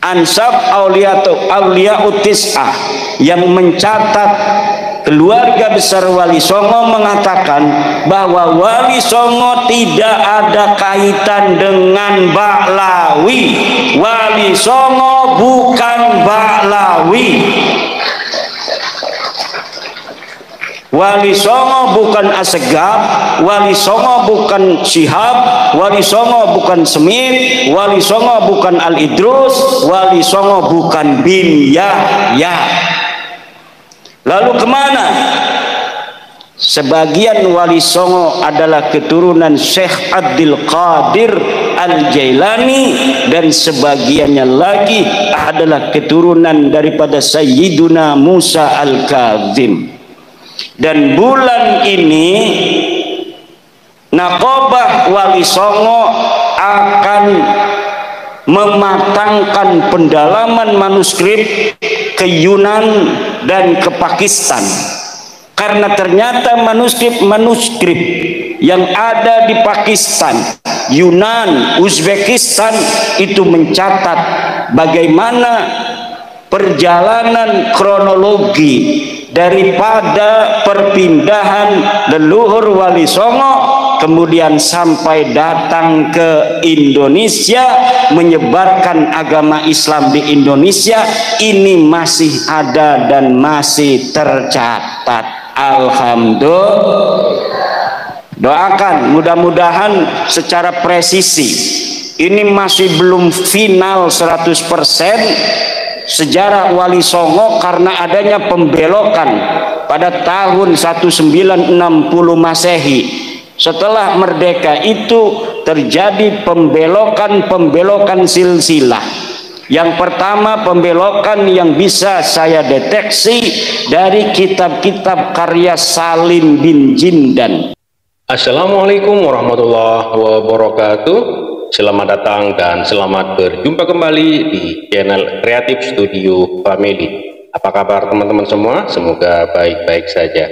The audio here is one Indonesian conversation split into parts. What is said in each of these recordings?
ansab Auliyaut Tis'ah yang mencatat keluarga besar Wali Songo mengatakan bahwa Wali Songo tidak ada kaitan dengan Ba'lawi. Wali Songo bukan Ba'lawi. Wali Songo bukan Asegaf, Wali Songo bukan Syihab, Wali Songo bukan Semit, Wali Songo bukan Al-Idrus, Wali Songo bukan bin Yahya. Lalu kemana? Sebagian Wali Songo adalah keturunan Syekh Abdul Qadir Al-Jailani, dan sebagiannya lagi adalah keturunan daripada Sayyiduna Musa Al-Kazim. Dan bulan ini Naqobah Wali Songo akan mematangkan pendalaman manuskrip ke Yunan dan ke Pakistan, karena ternyata manuskrip yang ada di Pakistan, Yunan, Uzbekistan itu mencatat bagaimana perjalanan kronologi daripada perpindahan leluhur Wali Songo kemudian sampai datang ke Indonesia, menyebarkan agama Islam di Indonesia. Ini masih ada dan masih tercatat. Alhamdulillah. Doakan mudah-mudahan secara presisi. Ini masih belum final 100% sejarah Wali Songo, karena adanya pembelokan pada tahun 1960 Masehi. Setelah merdeka itu terjadi pembelokan silsilah. Yang pertama, pembelokan yang bisa saya deteksi dari kitab-kitab karya Salim bin Jindan. Assalamualaikum warahmatullahi wabarakatuh. Selamat datang dan selamat berjumpa kembali di channel Kreatif Studio Family. Apa kabar teman-teman semua? Semoga baik-baik saja.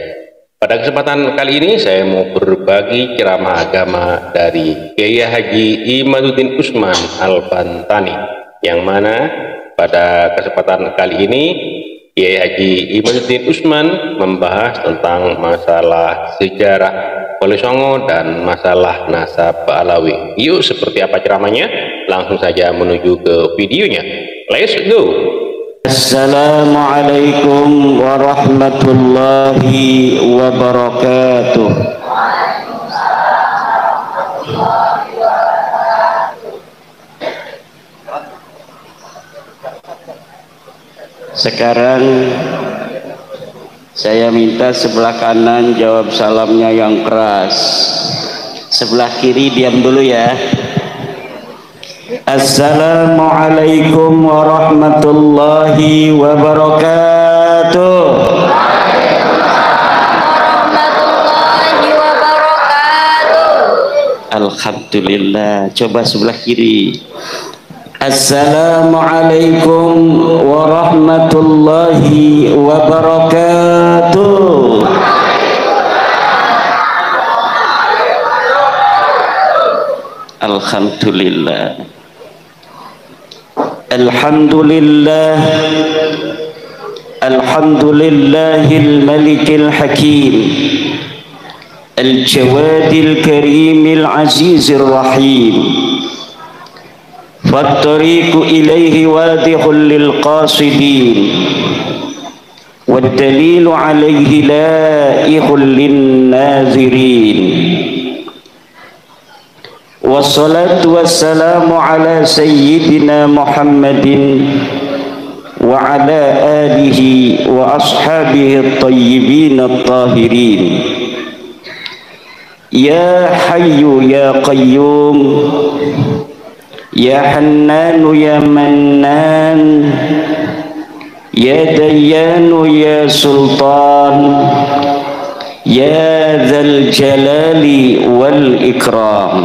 Pada kesempatan kali ini saya mau berbagi ceramah agama dari Kiai Haji Imaduddin Usman Al-Bantani, yang mana pada kesempatan kali ini Kiai Haji Imaduddin Usman membahas tentang masalah sejarah Wali Songo dan masalah nasab Ba'lawi. Yuk, seperti apa ceramahnya? Langsung saja menuju ke videonya. Let's go. Assalamualaikum warahmatullahi wabarakatuh. Sekarang saya minta sebelah kanan jawab salamnya yang keras, sebelah kiri diam dulu ya. Assalamualaikum warahmatullahi wabarakatuh. Warahmatullahi wabarakatuh. Alhamdulillah. Coba sebelah kiri. Assalamualaikum warahmatullahi wabarakatuh. Alhamdulillah. Alhamdulillah. Alhamdulillahil malikil hakim, al-jawadil karimil azizir rahim. فالطريق إليه واضح للقاصدين، والدليل عليه لائق للناذرين. والصلاة والسلام على سيدنا محمد وعلى آله وأصحابه الطيبين الطاهرين. يا حي يا قيوم، يا حنان يا منان، يا ديان يا سلطان، يا ذا الجلال والإكرام.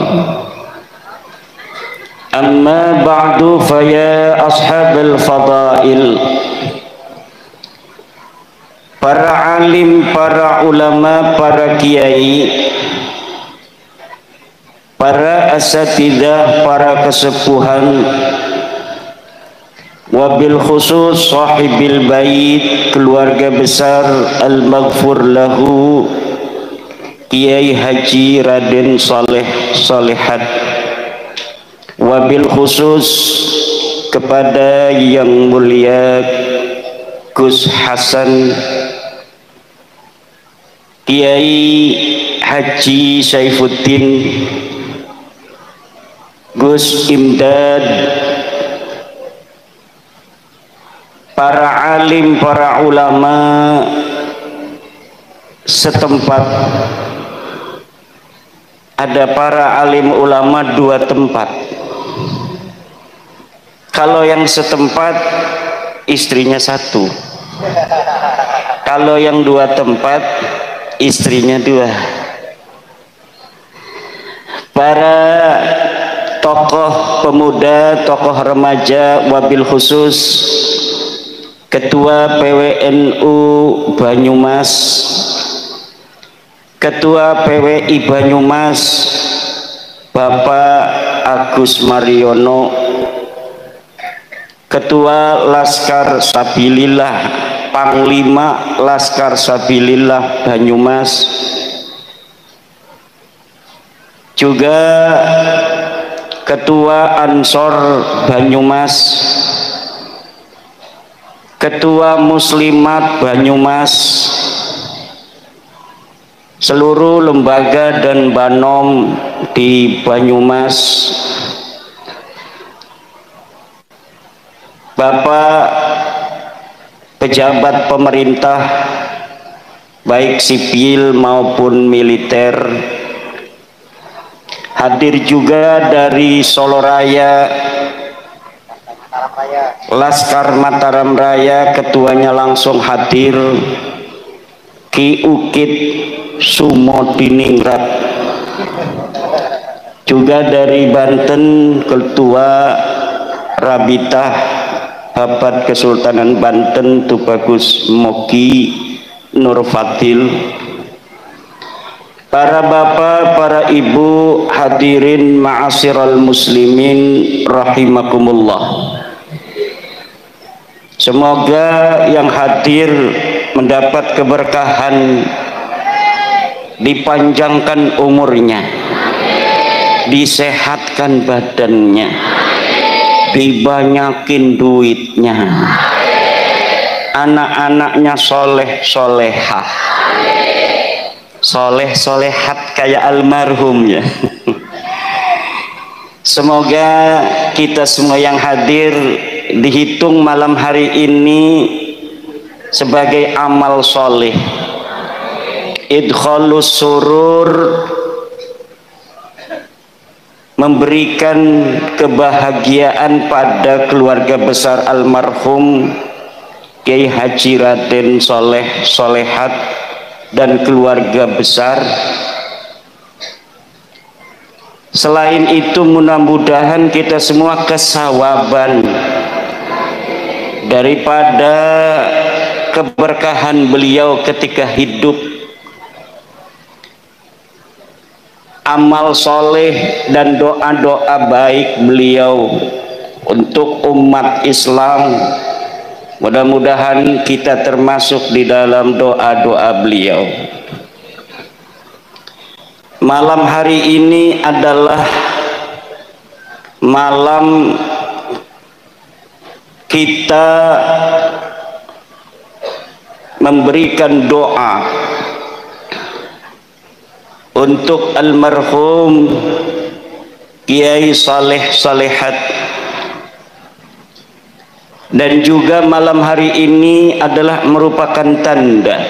أما بعد، فيا أصحاب الفضائل، para alim, para ulama, para kiai, para asatidah, para kesepuhan, wabil khusus sahibil bait, keluarga besar al-maghfur lahu Kiai Haji Raden Saleh Salehat, wabil khusus kepada yang mulia Gus Hasan Kiai Haji Saifuddin, Gus Imdad, para alim, para ulama setempat. Ada para alim ulama 2 tempat. Kalau yang setempat istrinya 1, kalau yang 2 tempat istrinya 2. Para tokoh pemuda, tokoh remaja, wabil khusus Ketua PWNU Banyumas, Ketua PWI Banyumas Bapak Agus Mariono, Ketua Laskar Sabilillah, Panglima Laskar Sabilillah Banyumas, juga Ketua Ansor Banyumas, Ketua Muslimat Banyumas, seluruh lembaga dan banom di Banyumas, Bapak pejabat pemerintah baik sipil maupun militer, hadir juga dari Solo Raya, Laskar Mataram Raya, ketuanya langsung hadir Ki Ukit Sumodiningrat, juga dari Banten Ketua Rabitah Babat Kesultanan Banten Tubagus Moki Nurfatil, para bapak, para ibu, hadirin ma'asyiral muslimin rahimakumullah. Semoga yang hadir mendapat keberkahan, dipanjangkan umurnya, disehatkan badannya, dibanyakin duitnya, anak-anaknya soleh solehah, soleh solehat kayak almarhum ya. Semoga kita semua yang hadir dihitung malam hari ini sebagai amal soleh, idkhalus surur, memberikan kebahagiaan pada keluarga besar almarhum Kiai Haji Raden Saleh Salehat dan keluarga besar. Selain itu mudah-mudahan kita semua kesawaban daripada keberkahan beliau ketika hidup, amal soleh dan doa-doa baik beliau untuk umat Islam. Mudah-mudahan kita termasuk di dalam doa-doa beliau. Malam hari ini adalah malam kita memberikan doa untuk almarhum Kiai Saleh Salehat, dan juga malam hari ini adalah merupakan tanda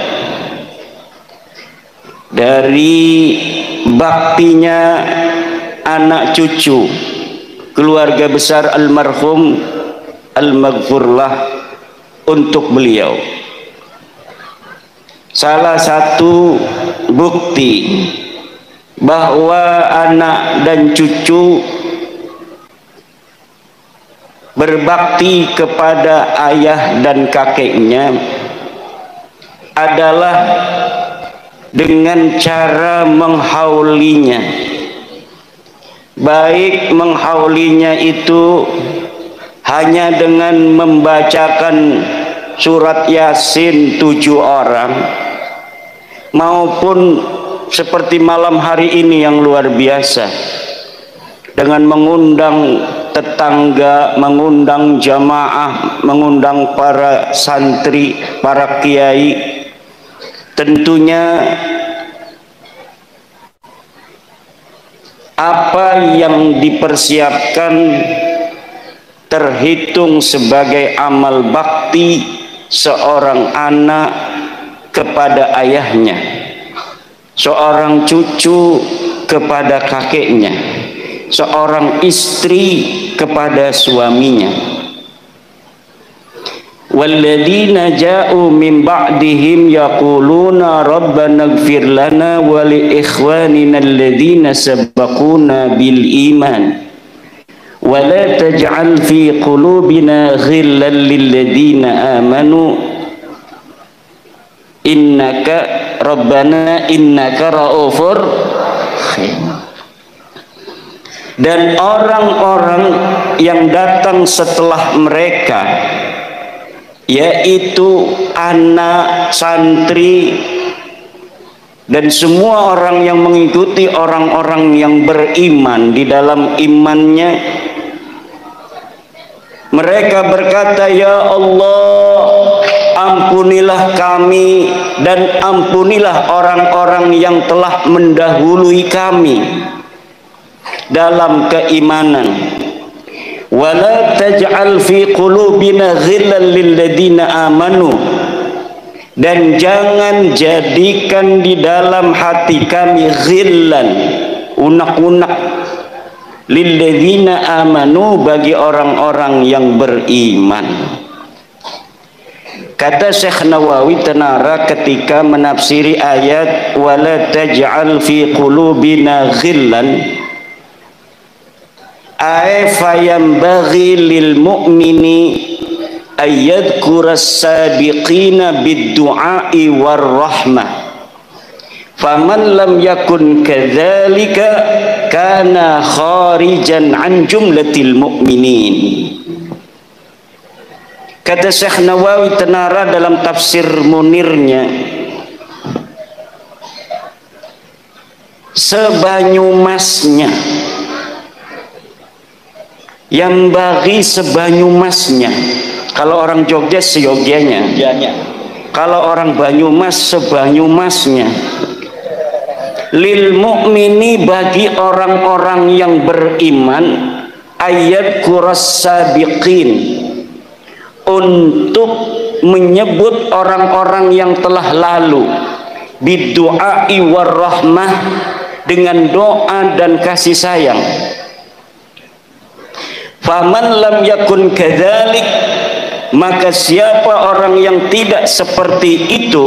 dari baktinya anak cucu keluarga besar almarhum al-maghfurlah untuk beliau. Salah satu bukti bahwa anak dan cucu berbakti kepada ayah dan kakeknya adalah dengan cara menghaulinya. Baik menghaulinya itu hanya dengan membacakan surat Yasin 7 orang, maupun seperti malam hari ini yang luar biasa, dengan mengundang tetangga, mengundang jamaah, mengundang para santri, para kiai, tentunya apa yang dipersiapkan terhitung sebagai amal bakti seorang anak kepada ayahnya, seorang cucu kepada kakeknya, seorang istri kepada suaminya. Walladzina ja'u min ba'dihim yaquluna rabbana ighfir lana wa li ikhwanina alladzina sabaquna bil iman wa la taj'al fi qulubina ghillan lil ladzina amanu innaka rabbana innaka raufur rahim. Dan orang-orang yang datang setelah mereka, yaitu anak, santri, dan semua orang yang mengikuti orang-orang yang beriman di dalam imannya, mereka berkata, ya Allah, ampunilah kami dan ampunilah orang-orang yang telah mendahului kami dalam keimanan. Wala taj'al fi qulubina ghillan lil ladzina amanu, dan jangan jadikan di dalam hati kami ghillan, unak-unak, lil ladzina amanu, bagi orang-orang yang beriman. Kata Syekh Nawawi Tenara ketika menafsiri ayat wala taj'al fi qulubina ghillan, fayambaghi lil mu'mini ayyadhkuras sabiqina bid-du'a'i war rahmah, faman lam yakun kadzalika kana kharijan an jumlatil mu'minin. Kata Syekh Nawawi Tenara dalam tafsir Munirnya, sebanyumasnya, yang bagi sebanyumasnya. Kalau orang Jogja seyogyanya, kalau orang Banyumas sebanyumasnya. Lil mu'mini, bagi orang-orang yang beriman, ayat kuras sabiqin, untuk menyebut orang-orang yang telah lalu, bidu'ai war rahmah, dengan doa dan kasih sayang. Faman lam yakun kadzalik, maka siapa orang yang tidak seperti itu,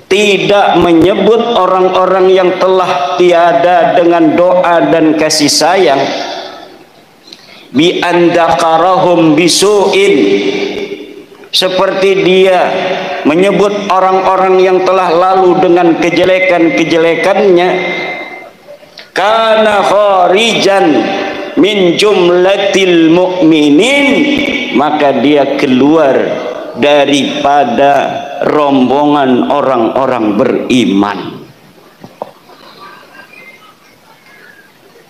tidak menyebut orang-orang yang telah tiada dengan doa dan kasih sayang, bi andakarahum bisuin, seperti dia menyebut orang-orang yang telah lalu dengan kejelekan-kejelekannya, kana kharijan min jumlatil mu'minin, maka dia keluar daripada rombongan orang-orang beriman.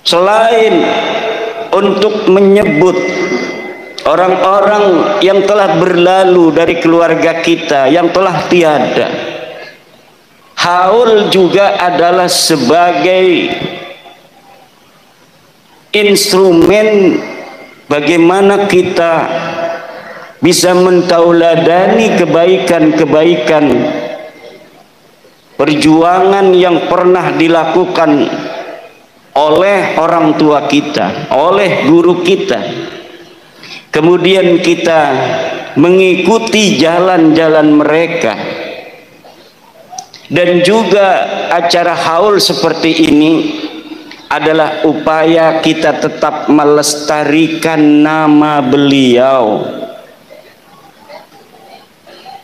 Selain untuk menyebut orang-orang yang telah berlalu dari keluarga kita yang telah tiada, haul juga adalah sebagai instrumen bagaimana kita bisa mentauladani kebaikan-kebaikan perjuangan yang pernah dilakukan oleh orang tua kita, oleh guru kita. Kemudian kita mengikuti jalan-jalan mereka. Dan juga acara haul seperti ini adalah upaya kita tetap melestarikan nama beliau,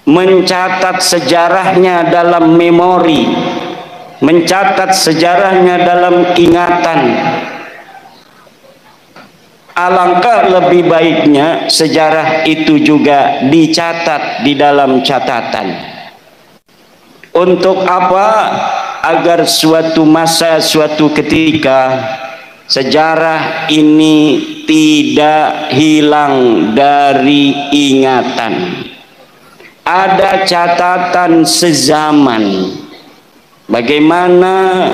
mencatat sejarahnya dalam memori, mencatat sejarahnya dalam ingatan, Alangkah lebih baiknya sejarah itu juga dicatat di dalam catatan. Untuk apa? Agar suatu masa, suatu ketika sejarah ini tidak hilang dari ingatan. Ada catatan sezaman bagaimana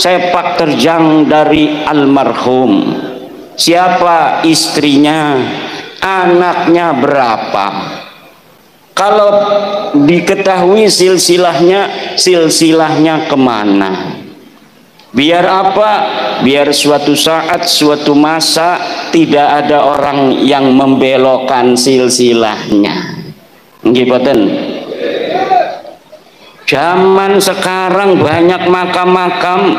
sepak terjang dari almarhum, siapa istrinya, anaknya berapa. Kalau diketahui silsilahnya kemana. Biar apa? Biar suatu saat, suatu masa tidak ada orang yang membelokkan silsilahnya. Nggih boten? Zaman sekarang banyak makam-makam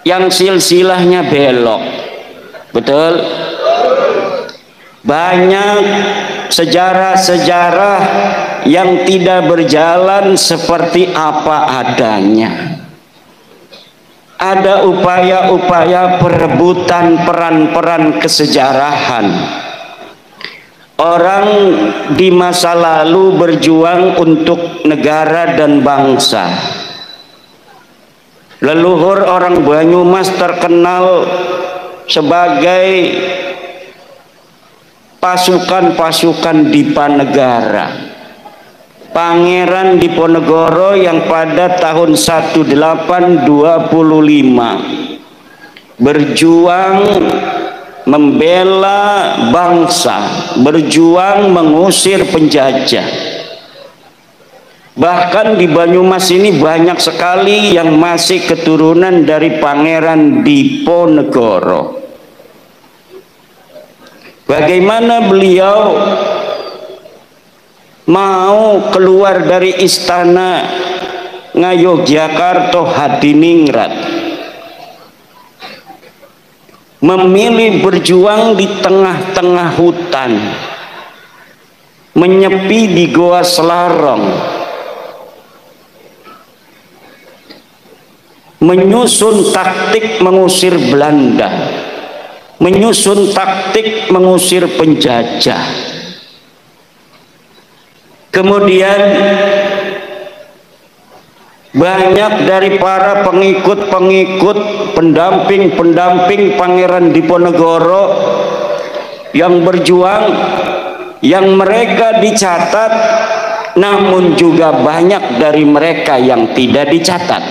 yang silsilahnya belok. Betul? Banyak sejarah-sejarah yang tidak berjalan seperti apa adanya. Ada upaya-upaya perebutan peran-peran kesejarahan. Orang di masa lalu berjuang untuk negara dan bangsa. Leluhur orang Banyumas terkenal sebagai pasukan-pasukan Dipanegara. Pangeran Diponegoro yang pada tahun 1825 berjuang membela bangsa, berjuang mengusir penjajah. Bahkan di Banyumas ini banyak sekali yang masih keturunan dari Pangeran Diponegoro. Bagaimana beliau mau keluar dari istana Ngayogyakarta Hadiningrat, memilih berjuang di tengah-tengah hutan, menyepi di Goa Selarong, menyusun taktik mengusir Belanda, menyusun taktik mengusir penjajah. Kemudian banyak dari para pengikut-pengikut, pendamping-pendamping Pangeran Diponegoro yang berjuang, yang mereka dicatat, namun juga banyak dari mereka yang tidak dicatat.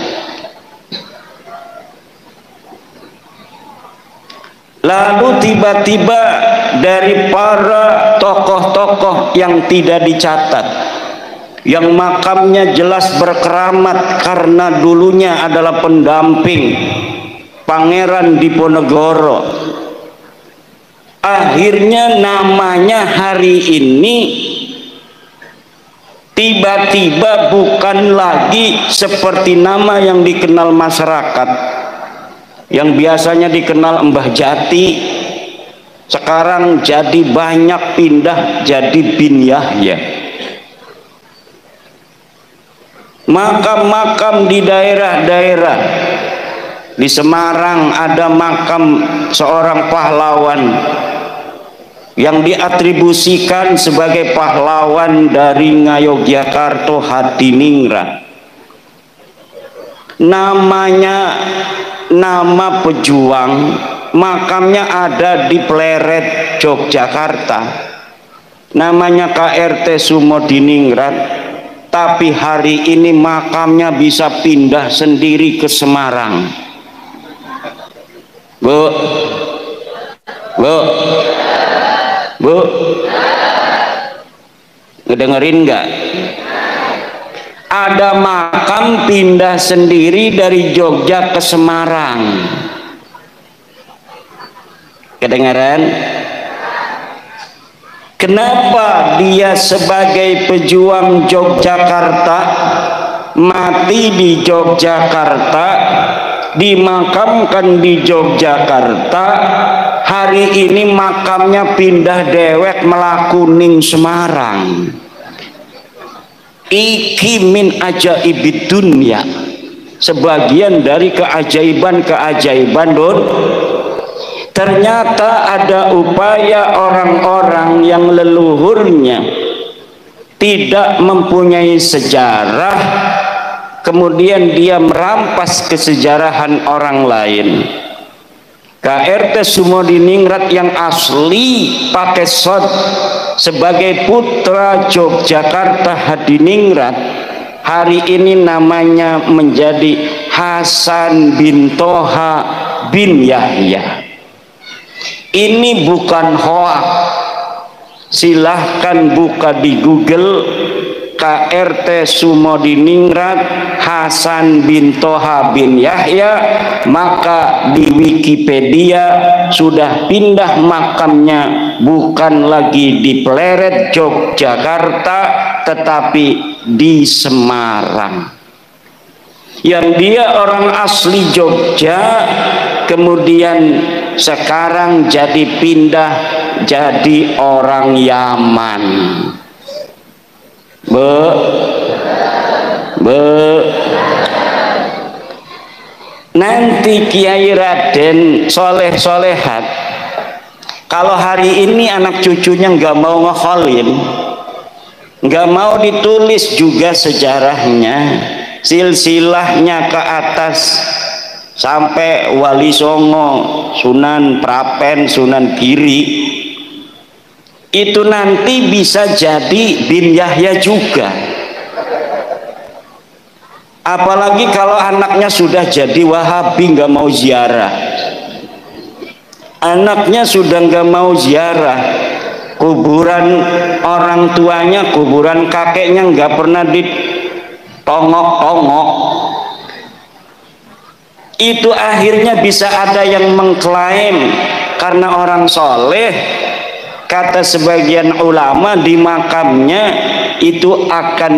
Lalu tiba-tiba dari para tokoh-tokoh yang tidak dicatat, yang makamnya jelas berkeramat karena dulunya adalah pendamping Pangeran Diponegoro, akhirnya namanya hari ini tiba-tiba bukan lagi seperti nama yang dikenal masyarakat, yang biasanya dikenal Mbah Jati, sekarang jadi banyak pindah jadi Bin Yahya. Makam-makam di daerah-daerah, di Semarang ada makam seorang pahlawan yang diatribusikan sebagai pahlawan dari Ngayogyakarta Hadiningrat. Namanya nama pejuang, makamnya ada di Pleret, Yogyakarta, namanya KRT Sumodiningrat, tapi hari ini makamnya bisa pindah sendiri ke Semarang. Bu, ngedengerin nggak? Ada makam pindah sendiri dari Jogja ke Semarang. Kedengaran? Kenapa dia sebagai pejuang Yogyakarta, mati di Yogyakarta, dimakamkan di Yogyakarta, hari ini makamnya pindah dewek melakuning Semarang? Iki min ajaibid dunya, sebagian dari keajaiban-keajaiban ternyata ada upaya orang-orang yang leluhurnya tidak mempunyai sejarah, kemudian dia merampas kesejarahan orang lain. KRT Sumodiningrat yang asli pakai sod sebagai putra Yogyakarta Hadiningrat, hari ini namanya menjadi Hasan bin Toha bin Yahya. Ini bukan hoak, silahkan buka di Google KRT Sumodiningrat Hasan bin Toha bin Yahya, maka di Wikipedia sudah pindah makamnya bukan lagi di Pleret Yogyakarta tetapi di Semarang. Yang dia orang asli Jogja kemudian sekarang jadi pindah jadi orang Yaman. Nanti Kiai Raden Soleh Solehat, kalau hari ini anak cucunya nggak mau ngekholin, nggak mau ditulis juga sejarahnya, silsilahnya ke atas sampai Wali Songo, Sunan Prapen, Sunan Giri, itu nanti bisa jadi bin Yahya juga. Apalagi kalau anaknya sudah jadi Wahabi, nggak mau ziarah, anaknya sudah nggak mau ziarah kuburan orang tuanya, kuburan kakeknya nggak pernah ditongok-tongok, itu akhirnya bisa ada yang mengklaim karena orang soleh, kata sebagian ulama, di makamnya itu akan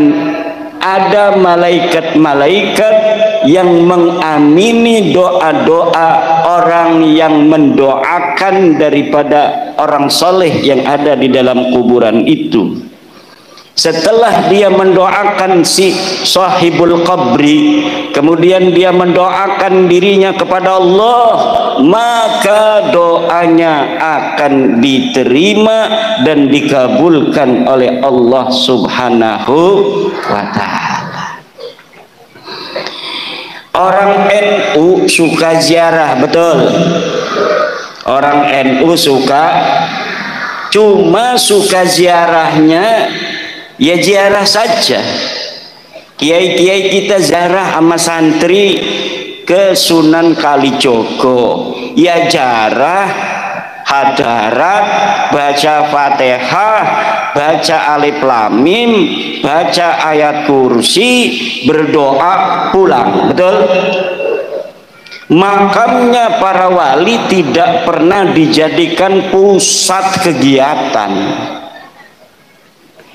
ada malaikat-malaikat yang mengamini doa-doa orang yang mendoakan daripada orang soleh yang ada di dalam kuburan itu. Setelah dia mendoakan si sahibul qabri, kemudian dia mendoakan dirinya kepada Allah, maka doanya akan diterima dan dikabulkan oleh Allah Subhanahu wa ta'ala. Orang NU suka ziarah, betul? Orang NU suka, cuma suka ziarahnya ya ziarah saja. Kiai-kiai kita ziarah sama santri ke Sunan Kalijogo, ya ziarah, hadarat, baca Fatihah, baca Alif Lam Mim, baca ayat kursi, berdoa, pulang, betul? Makamnya para wali tidak pernah dijadikan pusat kegiatan.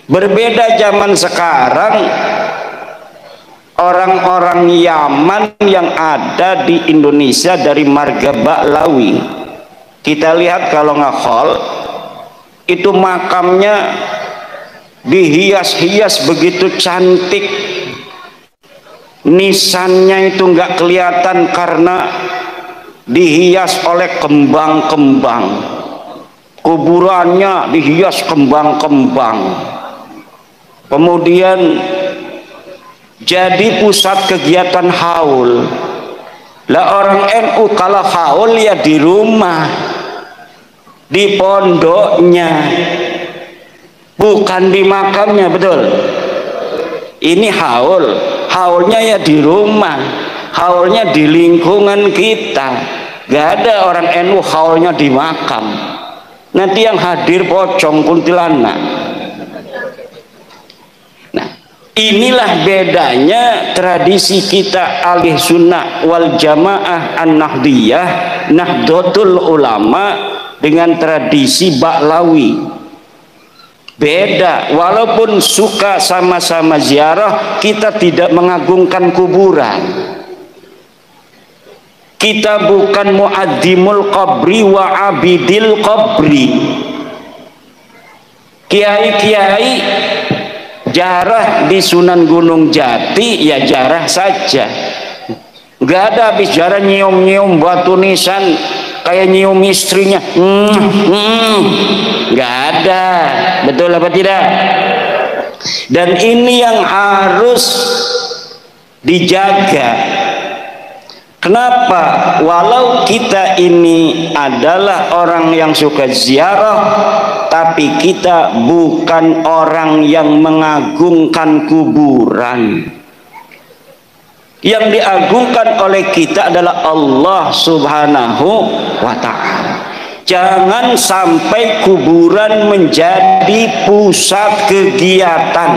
Berbeda zaman sekarang, orang-orang Yaman yang ada di Indonesia dari marga Baklawi, kita lihat kalau ngekhol itu makamnya dihias-hias begitu cantik, nisannya itu nggak kelihatan karena dihias oleh kembang-kembang, kuburannya dihias kembang-kembang. Kemudian jadi pusat kegiatan haul. Lah orang NU kalau haul ya di rumah, di pondoknya, bukan di makamnya, betul? Ini haul, haulnya ya di rumah, haulnya di lingkungan kita. Gak ada orang NU haulnya di makam. Nanti yang hadir pocong kuntilanak. Inilah bedanya tradisi kita ahli sunnah wal jamaah an-nahdiyah, Nahdlatul Ulama, dengan tradisi Baklawi. Beda, walaupun suka sama-sama ziarah, kita tidak mengagungkan kuburan. Kita bukan muaddimul qabri wa abidil qabri. Kiai-kiai jarah di Sunan Gunung Jati ya jarah saja, nggak ada habis jarah nyium-nyium batu nisan kayak nyium istrinya, nggak ada. Betul apa tidak? Dan ini yang harus dijaga. Kenapa? Walau kita ini adalah orang yang suka ziarah, tapi kita bukan orang yang mengagungkan kuburan. Yang diagungkan oleh kita adalah Allah Subhanahu wa ta'ala. Jangan sampai kuburan menjadi pusat kegiatan,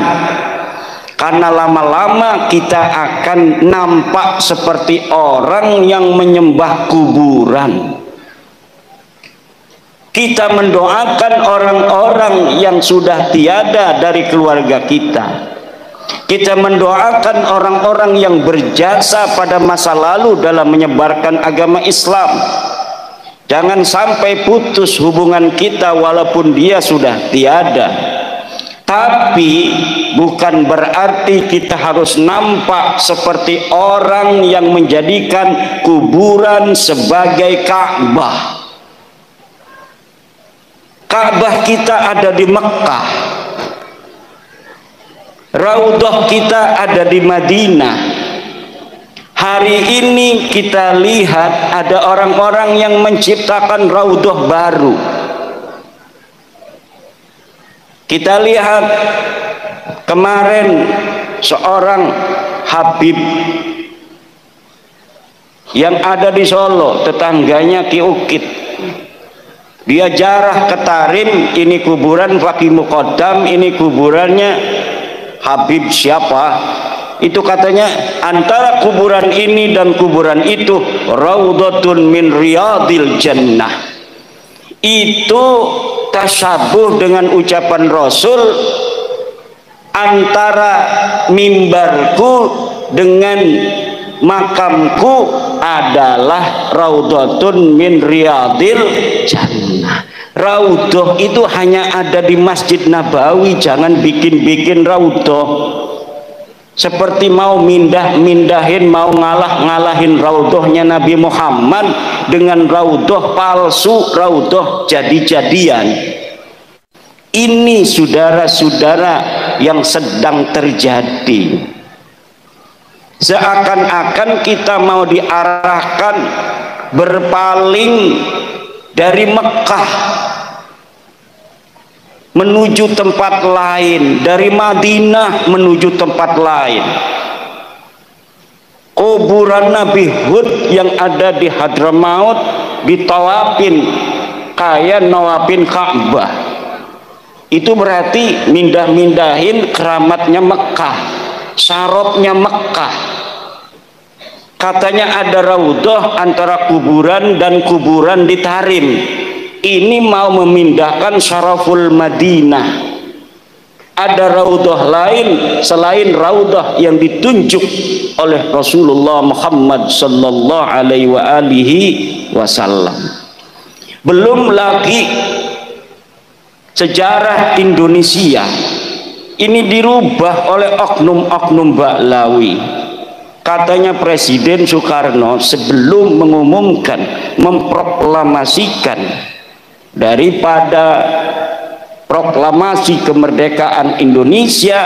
karena lama-lama kita akan nampak seperti orang yang menyembah kuburan. Kita mendoakan orang-orang yang sudah tiada dari keluarga kita. Kita mendoakan orang-orang yang berjasa pada masa lalu dalam menyebarkan agama Islam. Jangan sampai putus hubungan kita walaupun dia sudah tiada. Tapi bukan berarti kita harus nampak seperti orang yang menjadikan kuburan sebagai Ka'bah. Ka'bah kita ada di Mekah, Raudhah kita ada di Madinah. Hari ini kita lihat ada orang-orang yang menciptakan Raudhah baru. Kita lihat kemarin seorang Habib yang ada di Solo, tetangganya Ki Ukit. Dia jarah ke Tarim, ini kuburan Fakih Muqaddam, ini kuburannya Habib siapa. Itu katanya antara kuburan ini dan kuburan itu Raudhatun min Riyadil Jannah. Itu tasabuh dengan ucapan Rasul, antara mimbarku dengan makamku adalah Raudhatun min Riyadil Jannah. Raudhah itu hanya ada di Masjid Nabawi, jangan bikin-bikin raudhah. Seperti mau mindahin, mau ngalahin raudhahnya Nabi Muhammad dengan raudhah palsu, raudhah jadi-jadian. Ini saudara-saudara yang sedang terjadi. Seakan-akan kita mau diarahkan berpaling dari Mekah menuju tempat lain, dari Madinah menuju tempat lain. Kuburan Nabi Hud yang ada di Hadramaut ditawafin kayak nawafin Ka'bah. Itu berarti mindahin keramatnya Mekah, syarabnya Mekah. Katanya ada raudhah antara kuburan dan kuburan di Tarim. Ini mau memindahkan syaraful Madinah. Ada raudhah lain selain raudhah yang ditunjuk oleh Rasulullah Muhammad sallallahu alaihi wasallam. Belum lagi sejarah Indonesia ini dirubah oleh oknum-oknum Baklawi. Katanya Presiden Soekarno sebelum mengumumkan, memproklamasikan, daripada proklamasi kemerdekaan Indonesia,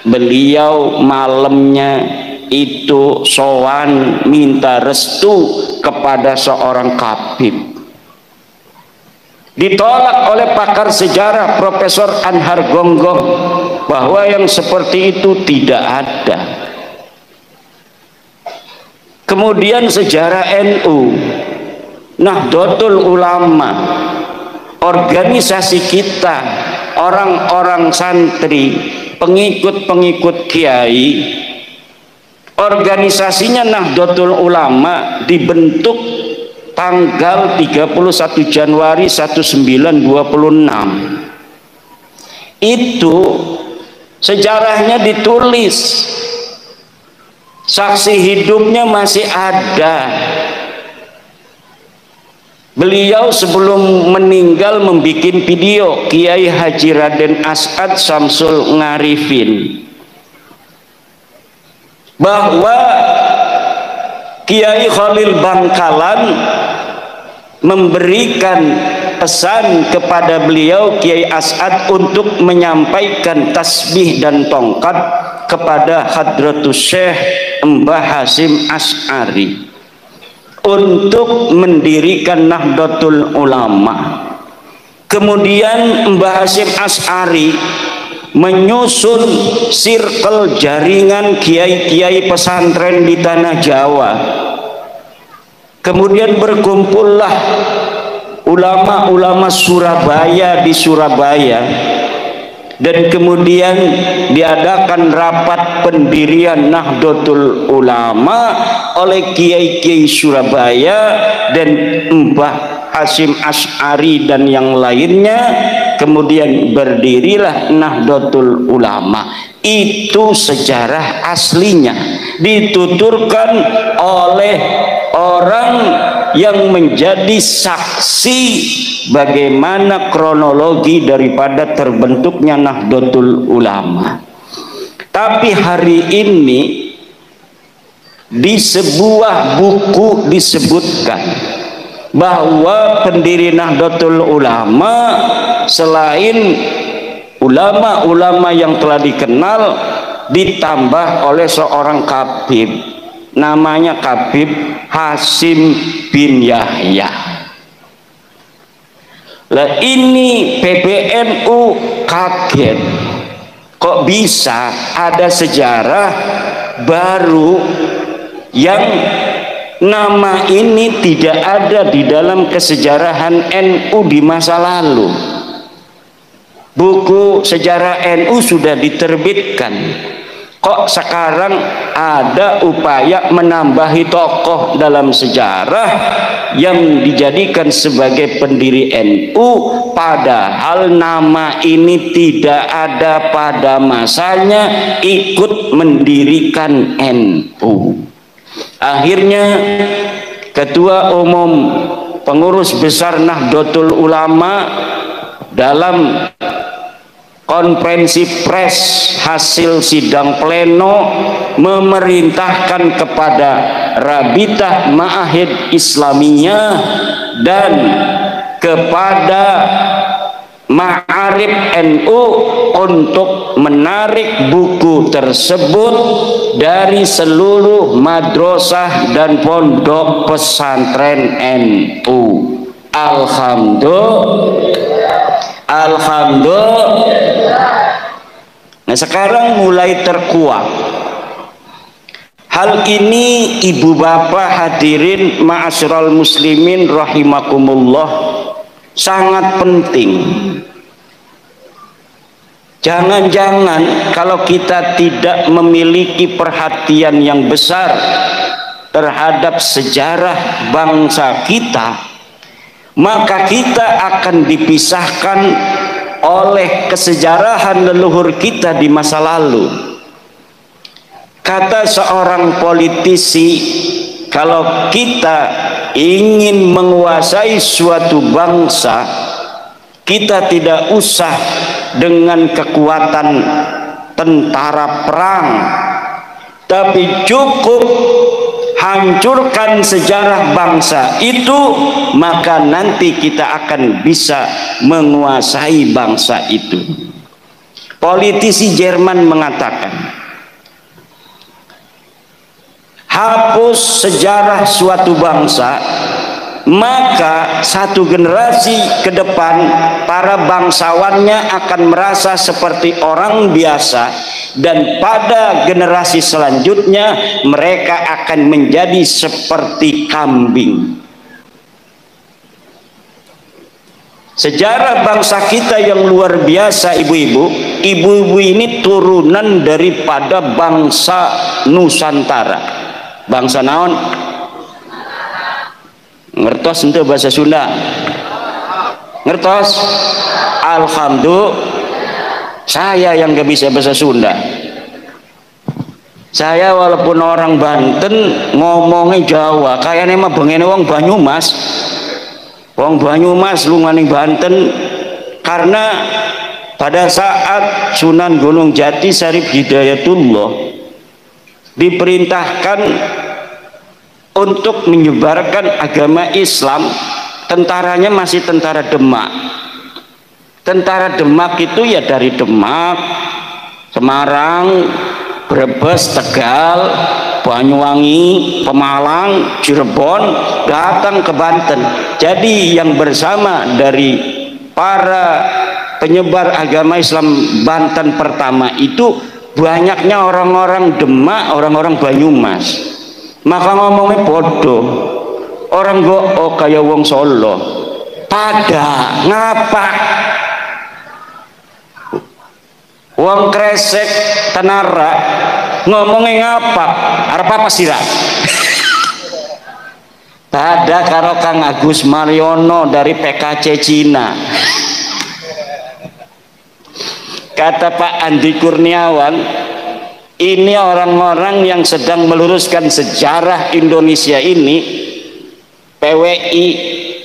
beliau malamnya itu sowan minta restu kepada seorang kabib. Ditolak oleh pakar sejarah Profesor Anhar Gonggong bahwa yang seperti itu tidak ada. Kemudian sejarah NU, Nahdlatul Ulama, organisasi kita, orang-orang santri, pengikut-pengikut kiai, organisasinya Nahdlatul Ulama dibentuk tanggal 31 Januari 1926. Itu sejarahnya ditulis, saksi hidupnya masih ada. Beliau sebelum meninggal membuat video, Kiai Haji Raden As'ad Samsul Ngarifin, bahwa Kiai Khalil Bangkalan memberikan pesan kepada beliau Kiai As'ad untuk menyampaikan tasbih dan tongkat kepada Hadratus Syekh Mbah Hasyim Asy'ari untuk mendirikan Nahdlatul Ulama. Kemudian Mbah Hasyim Asy'ari menyusun circle jaringan kiai-kiai pesantren di tanah Jawa. Kemudian berkumpullah ulama-ulama Surabaya di Surabaya, dan kemudian diadakan rapat pendirian Nahdlatul Ulama oleh kiai-kiai Surabaya dan Mbah Hasyim Asy'ari dan yang lainnya. Kemudian berdirilah Nahdlatul Ulama. Itu sejarah aslinya, dituturkan oleh orang yang menjadi saksi bagaimana kronologi daripada terbentuknya Nahdlatul Ulama. Tapi hari ini di sebuah buku disebutkan bahwa pendiri Nahdlatul Ulama selain ulama-ulama yang telah dikenal, ditambah oleh seorang kabib, namanya Kabib Hasyim bin Yahya. Lah ini PBNU kaget, kok bisa ada sejarah baru yang nama ini tidak ada di dalam kesejarahan NU di masa lalu. Buku sejarah NU sudah diterbitkan, kok sekarang ada upaya menambahi tokoh dalam sejarah yang dijadikan sebagai pendiri NU, padahal nama ini tidak ada pada masanya ikut mendirikan NU. Akhirnya Ketua Umum Pengurus Besar Nahdlatul Ulama dalam konferensi pers hasil sidang pleno memerintahkan kepada Rabitah Ma'ahid Islamiyah dan kepada Ma'arif NU untuk menarik buku tersebut dari seluruh madrasah dan pondok pesantren NU. Alhamdulillah. Nah, sekarang mulai terkuak. Hal ini ibu bapak hadirin ma'asyiral muslimin rahimakumullah sangat penting. Jangan-jangan kalau kita tidak memiliki perhatian yang besar terhadap sejarah bangsa kita, maka kita akan dipisahkan oleh kesejarahan leluhur kita di masa lalu. Kata seorang politisi, kalau kita ingin menguasai suatu bangsa, kita tidak usah dengan kekuatan tentara perang, tapi cukup hancurkan sejarah bangsa itu, maka nanti kita akan bisa menguasai bangsa itu. Politisi Jerman mengatakan, hapus sejarah suatu bangsa, maka satu generasi ke depan para bangsawannya akan merasa seperti orang biasa, dan pada generasi selanjutnya mereka akan menjadi seperti kambing. Sejarah bangsa kita yang luar biasa, ibu-ibu. Ibu-ibu ini turunan daripada bangsa Nusantara. Bangsa naon? Ngertos untuk bahasa Sunda? Ngertos? Alhamdulillah. Saya yang gak bisa bahasa Sunda. Saya walaupun orang Banten ngomongnya Jawa, kayaknya mah bengene wong Banyumas. Wong Banyumas lunganing Banten, karena pada saat Sunan Gunung Jati Syarif Hidayatullah diperintahkan untuk menyebarkan agama Islam tentaranya masih tentara Demak. Tentara Demak itu ya dari Demak, Semarang, Brebes, Tegal, Banyuwangi, Pemalang, Cirebon, datang ke Banten. Jadi yang bersama dari para penyebar agama Islam Banten pertama itu banyaknya orang-orang Demak, orang-orang Banyumas. Maka ngomongnya bodoh. Orang go kayak wong Solo. Pada ngapa? Wong Kresek Tenara ngomongin apa? Arep apa sirah? Pada karo Kang Agus Mariono dari PKC Cina. Kata Pak Andi Kurniawan, ini orang-orang yang sedang meluruskan sejarah Indonesia ini. PWI,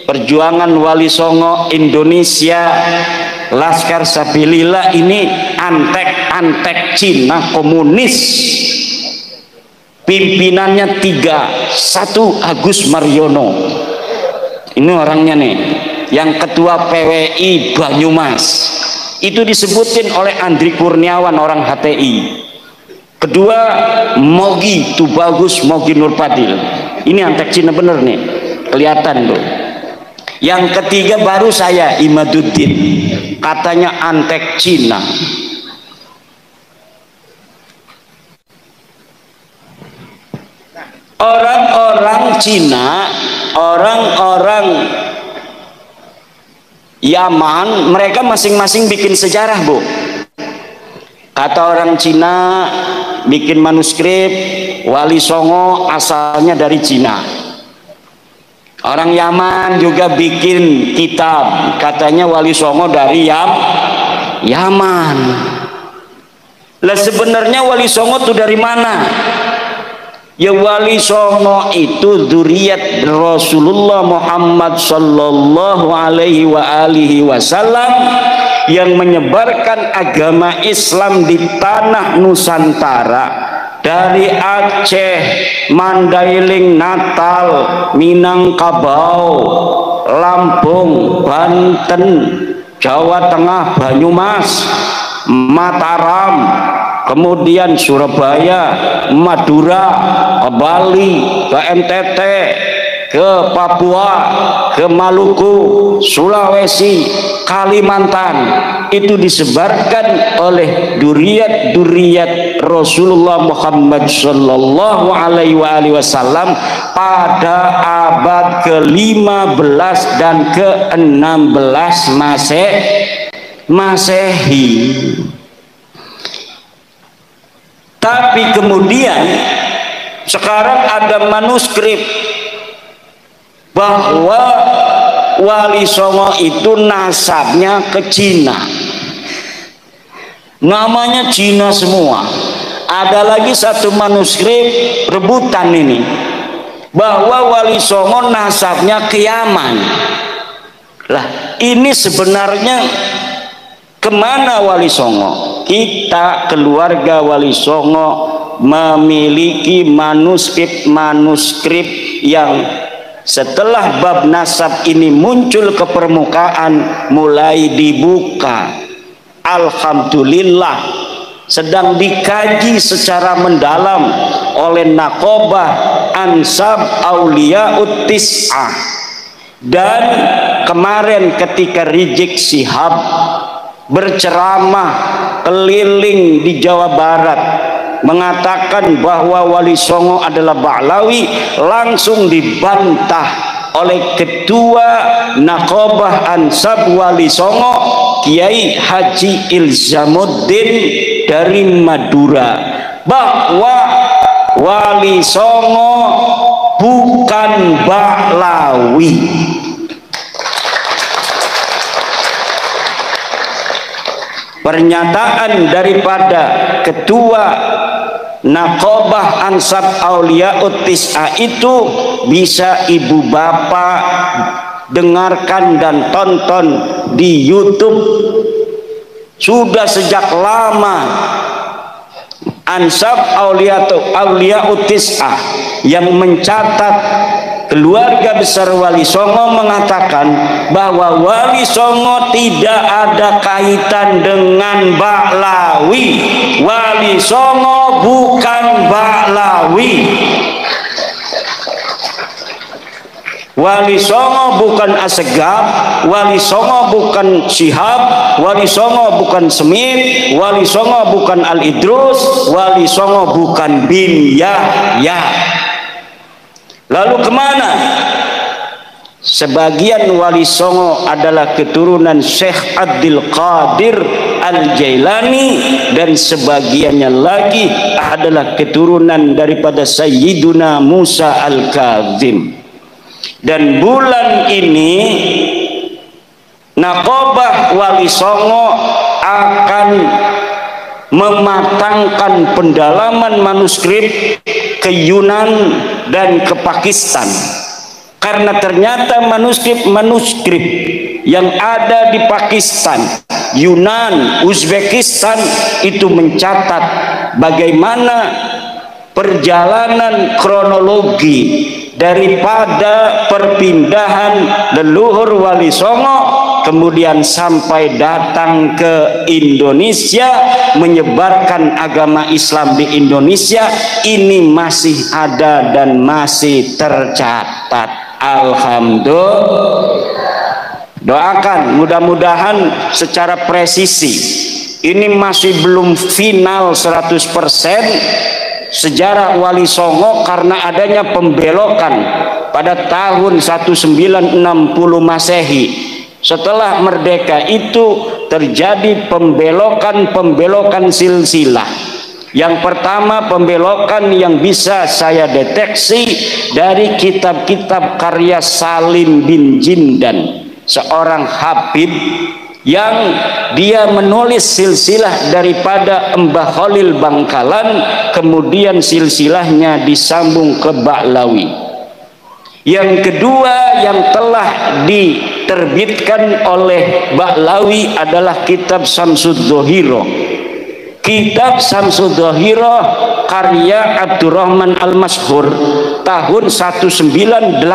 Perjuangan Wali Songo Indonesia, Laskar Sabilillah, ini antek-antek Cina komunis. Pimpinannya 3, 1 Agus Mariono, ini orangnya nih. Yang ketua PWI Banyumas itu disebutin oleh Andri Kurniawan, orang HTI. Kedua Mogi Tubagus, Mogi Nurpadil, ini antek Cina bener nih, kelihatan tuh. Yang ketiga baru saya, Imaduddin, katanya antek Cina. Orang-orang Cina, orang-orang Yaman, mereka masing-masing bikin sejarah, Bu. Kata orang Cina bikin manuskrip, Wali Songo asalnya dari Cina. Orang Yaman juga bikin kitab, katanya Wali Songo dari Yaman. Lah sebenarnya Wali Songo itu dari mana? Ya Wali Songo itu dzurriyyat Rasulullah Muhammad sallallahu alaihi wasallam yang menyebarkan agama Islam di tanah Nusantara, dari Aceh, Mandailing, Natal, Minangkabau, Lampung, Banten, Jawa Tengah, Banyumas, Mataram, kemudian Surabaya, Madura, ke Bali, ke NTT, ke Papua, ke Maluku, Sulawesi, Kalimantan, itu disebarkan oleh dzurriyyat Rasulullah Muhammad sallallahu alaihi wasallam pada abad ke-15 dan ke-16 Masehi. Tapi kemudian sekarang ada manuskrip bahwa Wali Songo itu nasabnya ke Cina, namanya Cina semua. Ada lagi satu manuskrip rebutan ini bahwa Wali Songo nasabnya ke Yaman. Lah ini sebenarnya kemana Wali Songo? Kita keluarga Wali Songo memiliki manuskrip yang setelah bab nasab ini muncul ke permukaan, mulai dibuka. Alhamdulillah sedang dikaji secara mendalam oleh Naqobah Ansab Auliyaut Tis'ah. Dan kemarin ketika Rizik Syihab berceramah keliling di Jawa Barat mengatakan bahwa Wali Songo adalah Ba'lawi, langsung dibantah oleh ketua Naqobah Ansab Wali Songo, Kiai Haji Ilzamuddin dari Madura, bahwa Wali Songo bukan Ba'lawi. Pernyataan daripada ketua Naqobah Ansab Auliyaut Tis'ah itu bisa ibu bapak dengarkan dan tonton di YouTube. Sudah sejak lama Ansab Auliyaut Tis'ah yang mencatat keluarga besar Wali Songo mengatakan bahwa Wali Songo tidak ada kaitan dengan Baklawi. Wali Songo bukan Baklawi. Wali Songo bukan Asegaf, Wali Songo bukan Syihab, Wali Songo bukan Semit, Wali Songo bukan Al-Idrus, Wali Songo bukan bin Yahya. Lalu kemana? Sebagian Wali Songo adalah keturunan Syekh Abdul Qadir Al-Jailani, dan sebagiannya lagi adalah keturunan daripada Sayyiduna Musa Al-Kazim. Dan bulan ini Naqobah Wali Songo akan mematangkan pendalaman manuskrip ke Yunan dan ke Pakistan, karena ternyata manuskrip yang ada di Pakistan, Yunan, Uzbekistan itu mencatat bagaimana perjalanan kronologi daripada perpindahan leluhur Wali Songo kemudian sampai datang ke Indonesia, menyebarkan agama Islam di Indonesia. Ini masih ada dan masih tercatat. Alhamdulillah. Doakan mudah-mudahan secara presisi. Ini masih belum final 100% sejarah Wali Songo, karena adanya pembelokan pada tahun 1960 Masehi. Setelah merdeka itu terjadi pembelokan silsilah. Yang pertama, pembelokan yang bisa saya deteksi dari kitab-kitab karya Salim bin Jindan, seorang habib yang dia menulis silsilah daripada Mbah Khalil Bangkalan, kemudian silsilahnya disambung ke Baklawi. Yang kedua yang telah diterbitkan oleh Baklawi adalah kitab Samsudzohiro. Kitab Samsudzohiro karya Abdurrahman Al-Mashhur tahun 1984.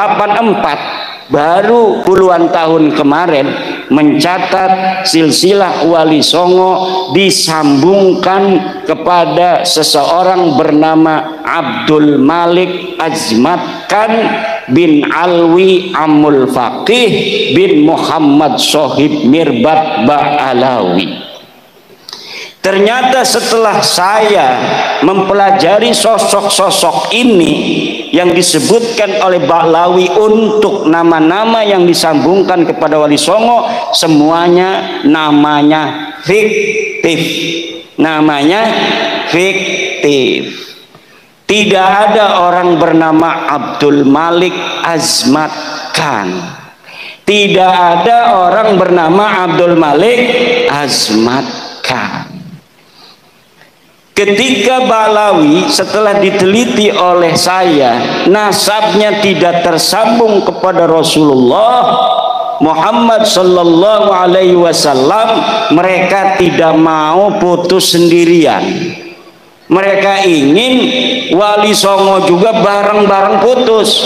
Baru puluhan tahun kemarin mencatat silsilah Wali Songo disambungkan kepada seseorang bernama Abdul Malik Azmat Khan bin Alwi Amul Faqih bin Muhammad Sohib Mirbat Ba'alawi. Ternyata setelah saya mempelajari sosok-sosok ini yang disebutkan oleh Baklawi untuk nama-nama yang disambungkan kepada Wali Songo, semuanya namanya fiktif. Namanya fiktif. Tidak ada orang bernama Abdul Malik Azmat Khan. Tidak ada orang bernama Abdul Malik Azmat Khan. Ketika Baklawi setelah diteliti oleh saya, nasabnya tidak tersambung kepada Rasulullah Muhammad sallallahu alaihi wasallam, mereka tidak mau putus sendirian. Mereka ingin Wali Songo juga bareng-bareng putus.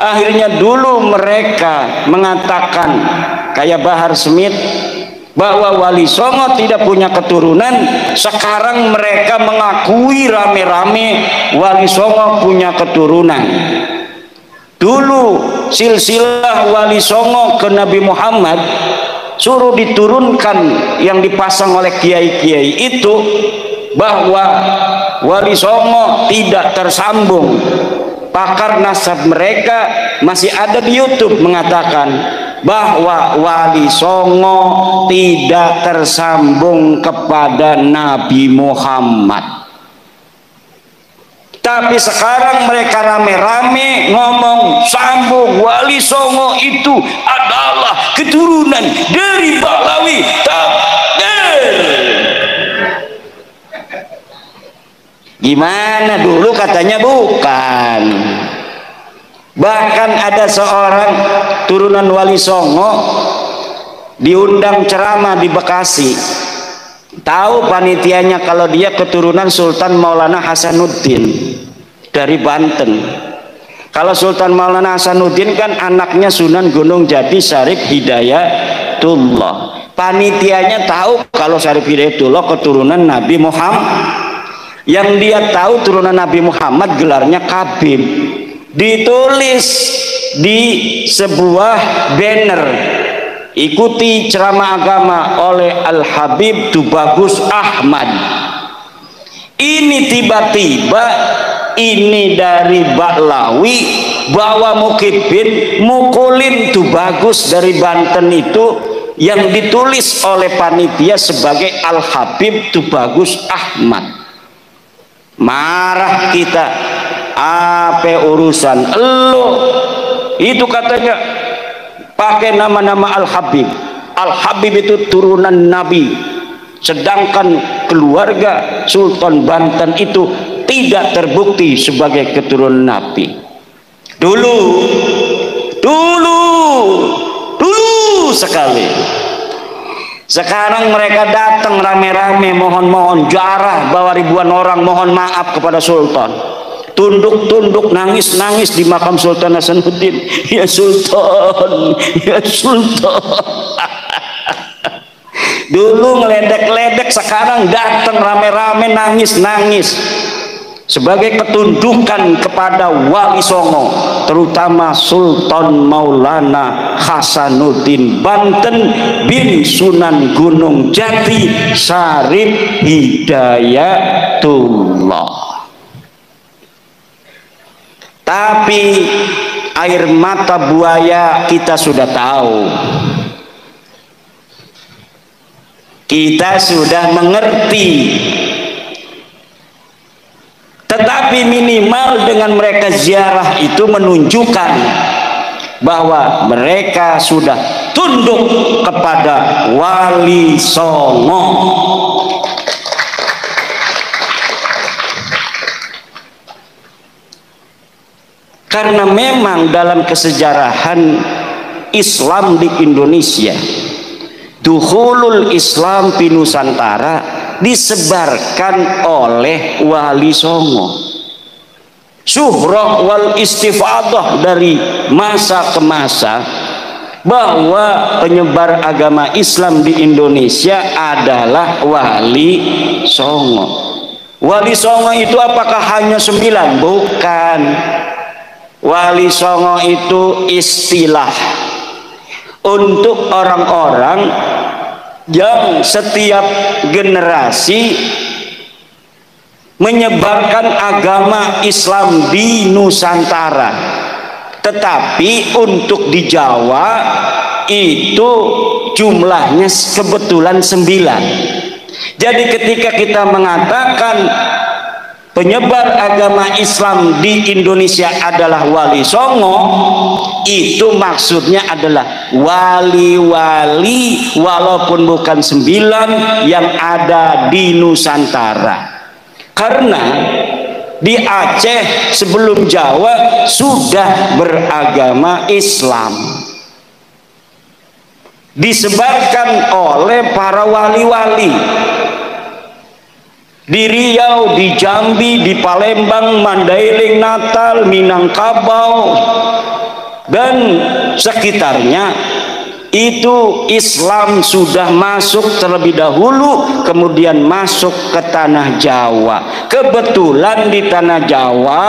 Akhirnya dulu mereka mengatakan kayak Bahar Smith bahwa Wali Songo tidak punya keturunan. Sekarang mereka mengakui rame-rame Wali Songo punya keturunan. Dulu silsilah Wali Songo ke Nabi Muhammad suruh diturunkan yang dipasang oleh kiai-kiai itu, bahwa Wali Songo tidak tersambung. Pakar nasab mereka masih ada di YouTube mengatakan bahwa Wali Songo tidak tersambung kepada Nabi Muhammad. Tapi sekarang mereka rame-rame ngomong sambung, Wali Songo itu adalah keturunan dari Baklawi. Takbir. Gimana, dulu katanya bukan. Bahkan ada seorang turunan Wali Songo diundang ceramah di Bekasi. Tahu panitianya kalau dia keturunan Sultan Maulana Hasanuddin dari Banten. Kalau Sultan Maulana Hasanuddin kan anaknya Sunan Gunung Jati Syarif Hidayatullah. Panitianya tahu kalau Syarif Hidayatullah keturunan Nabi Muhammad. Yang dia tahu turunan Nabi Muhammad gelarnya Kabib. Ditulis di sebuah banner, ikuti ceramah agama oleh Al-Habib Tubagus Ahmad. Ini tiba-tiba ini dari Baklawi bawa Mukhibin mukulin Tubagus dari Banten itu, yang ditulis oleh panitia sebagai Al-Habib Tubagus Ahmad. Marah kita, apa urusan lo? Itu katanya pakai nama-nama Al-Habib. Al-Habib itu turunan Nabi, sedangkan keluarga Sultan Banten itu tidak terbukti sebagai keturunan Nabi. Dulu sekali. Sekarang mereka datang rame-rame mohon jarah, bawa ribuan orang mohon maaf kepada Sultan. Tunduk-tunduk, nangis-nangis di makam Sultan Hasanuddin. Ya Sultan, ya Sultan. Dulu ngeledek-ledek, sekarang datang rame-rame nangis-nangis. Sebagai ketundukan kepada Wali Songo, terutama Sultan Maulana Hasanuddin Banten bin Sunan Gunung Jati Syarif Hidayatullah. Tapi air mata buaya kita sudah tahu, kita sudah mengerti. Tetapi minimal dengan mereka ziarah itu menunjukkan bahwa mereka sudah tunduk kepada Wali Songo. Karena memang dalam kesejarahan Islam di Indonesia, dukhulul Islam di Nusantara disebarkan oleh Wali Songo. Syuhrah wal istifadah dari masa ke masa bahwa penyebar agama Islam di Indonesia adalah Wali Songo. Wali Songo itu apakah hanya 9? Bukan. Wali Songo itu istilah untuk orang-orang yang setiap generasi menyebarkan agama Islam di Nusantara. Tetapi untuk di Jawa itu jumlahnya kebetulan 9. Jadi ketika kita mengatakan penyebar agama Islam di Indonesia adalah Wali Songo, itu maksudnya adalah wali-wali walaupun bukan 9 yang ada di Nusantara. Karena di Aceh sebelum Jawa sudah beragama Islam, disebarkan oleh para wali-wali. Di Riau, di Jambi, di Palembang, Mandailing, Natal, Minangkabau dan sekitarnya itu Islam sudah masuk terlebih dahulu, kemudian masuk ke tanah Jawa. Kebetulan di tanah Jawa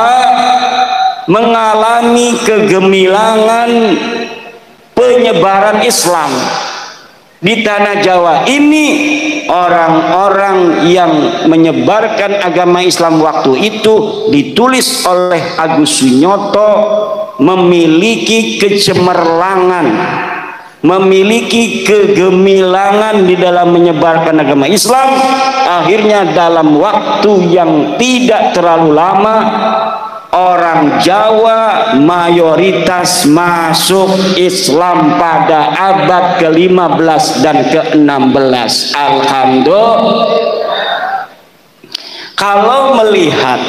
mengalami kegemilangan penyebaran Islam. Di tanah Jawa ini orang-orang yang menyebarkan agama Islam waktu itu ditulis oleh Agus Sunyoto memiliki kecemerlangan, memiliki kegemilangan di dalam menyebarkan agama Islam. Akhirnya dalam waktu yang tidak terlalu lama orang Jawa mayoritas masuk Islam pada abad ke-15 dan ke-16. Alhamdulillah. Kalau melihat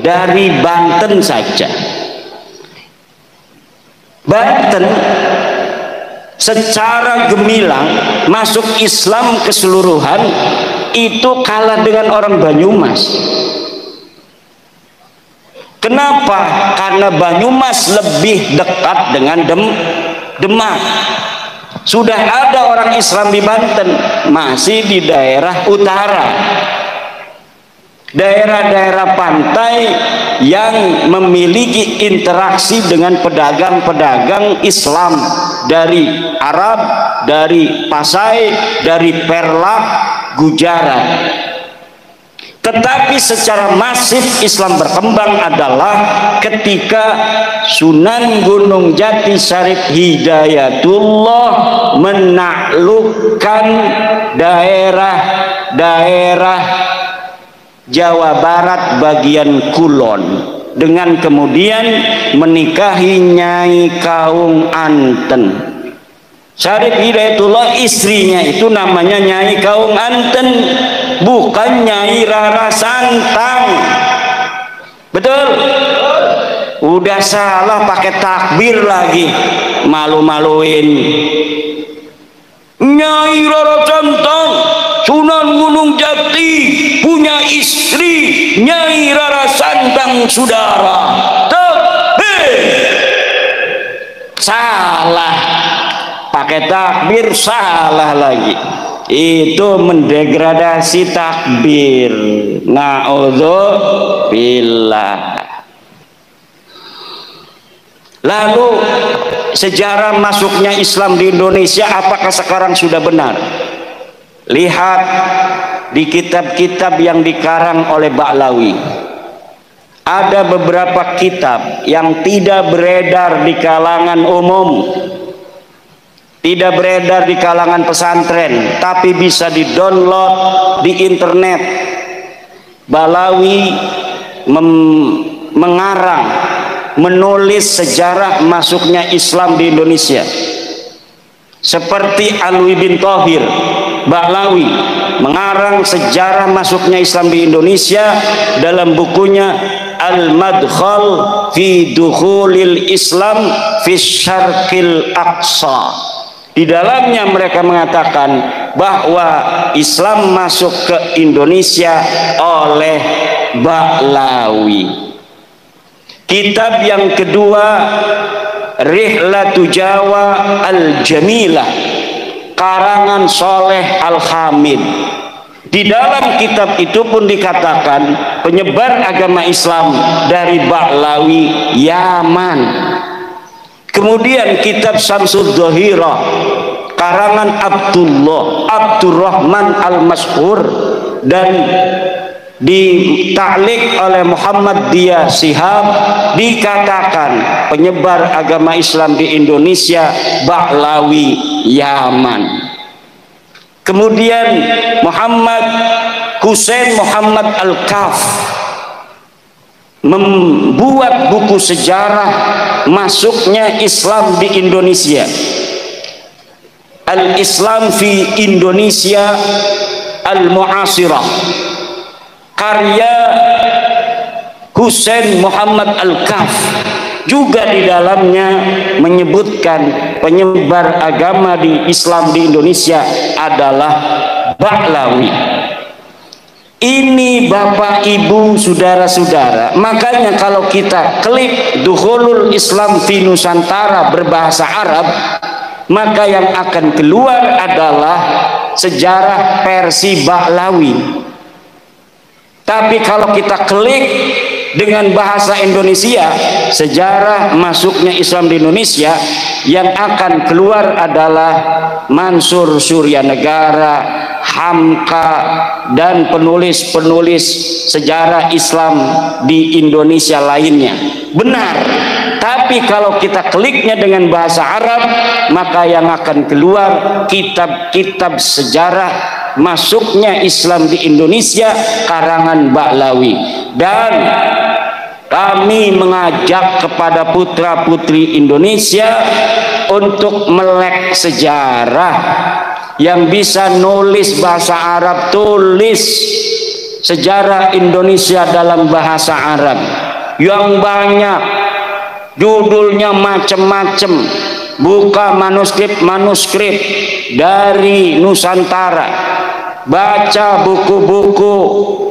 dari Banten saja, Banten secara gemilang masuk Islam keseluruhan itu kalah dengan orang Banyumas. Kenapa? Karena Banyumas lebih dekat dengan Demak. Sudah ada orang Islam di Banten, masih di daerah utara, daerah-daerah pantai yang memiliki interaksi dengan pedagang-pedagang Islam dari Arab, dari Pasai, dari Perlak, Gujarat. Tetapi secara masif Islam berkembang adalah ketika Sunan Gunung Jati Syarif Hidayatullah menaklukkan daerah-daerah Jawa Barat bagian kulon dengan kemudian menikahi Nyai Kaung Anten. Syarif Hidayatullah istrinya itu namanya Nyai Kaung Anten, bukan Nyai Rara Santang. Betul? Udah salah pakai takbir lagi, malu-maluin. Nyai Rara Santang Sunan Gunung Jati punya istri Nyai Rara Santang, saudara. Takbir. Salah. Pakai takbir salah lagi. Itu mendegradasi takbir. Na'udzubillah. Lalu sejarah masuknya Islam di Indonesia apakah sekarang sudah benar? Lihat di kitab-kitab yang dikarang oleh Ba'lawi. Ada beberapa kitab yang tidak beredar di kalangan umum, tidak beredar di kalangan pesantren, tapi bisa di-download di internet. Ba'lawi mengarang, menulis sejarah masuknya Islam di Indonesia. Seperti Alwi bin Thohir, Ba'lawi mengarang sejarah masuknya Islam di Indonesia dalam bukunya Al-Madkhal fi Dukhulil Islam fi Syarqil Aqsa. Di dalamnya mereka mengatakan bahwa Islam masuk ke Indonesia oleh Ba'lawi. Kitab yang kedua, Rihlatu Jawa Al-Jamilah, karangan Soleh Al-Hamid. Di dalam kitab itu pun dikatakan penyebar agama Islam dari Ba'lawi Yaman. Kemudian kitab Syamsud Dhahirah, karangan Abdurrahman Al-Mashhur, dan ditaklik oleh Muhammad Dia Shihab, dikatakan penyebar agama Islam di Indonesia Ba'lawi Yaman. Kemudian Muhammad Husain Muhammad Al-Kaf membuat buku sejarah masuknya Islam di Indonesia, Al-Islam fi Indonesia Al-Mu'asirah, karya Husain Muhammad Al-Kaf. Juga di dalamnya menyebutkan penyebar agama di Islam di Indonesia adalah Ba'lawi. Ini Bapak Ibu saudara-saudara, makanya kalau kita klik Dukhulul Islam fi Nusantara berbahasa Arab, maka yang akan keluar adalah sejarah versi Ba'lawi. Tapi kalau kita klik dengan bahasa Indonesia, sejarah masuknya Islam di Indonesia, yang akan keluar adalah Mansur Suryanegara, Hamka, dan penulis-penulis sejarah Islam di Indonesia lainnya. Benar. Tapi kalau kita kliknya dengan bahasa Arab, maka yang akan keluar kitab-kitab sejarah masuknya Islam di Indonesia karangan Ba'lawi. Dan kami mengajak kepada putra-putri Indonesia untuk melek sejarah. Yang bisa nulis bahasa Arab, tulis sejarah Indonesia dalam bahasa Arab yang banyak, judulnya macam-macam. Buka manuskrip dari Nusantara, baca buku-buku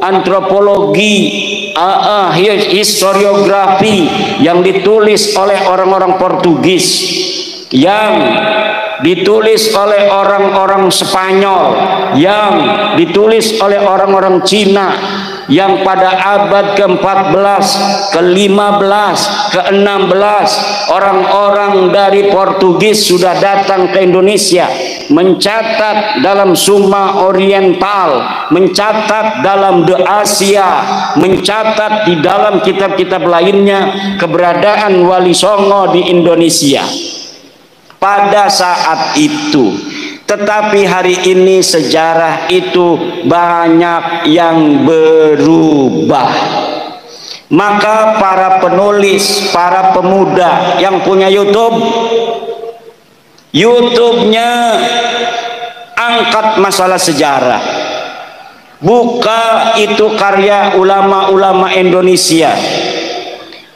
antropologi historiografi yang ditulis oleh orang-orang Portugis, yang ditulis oleh orang-orang Spanyol, yang ditulis oleh orang-orang Cina, yang pada abad ke-14, ke-15, ke-16 orang-orang dari Portugis sudah datang ke Indonesia, mencatat dalam Summa Oriental, mencatat dalam The Asia, mencatat di dalam kitab-kitab lainnya keberadaan Wali Songo di Indonesia pada saat itu. Tetapi hari ini sejarah itu banyak yang berubah. Maka para penulis, para pemuda yang punya YouTube-nya angkat masalah sejarah. Buka itu karya ulama-ulama Indonesia.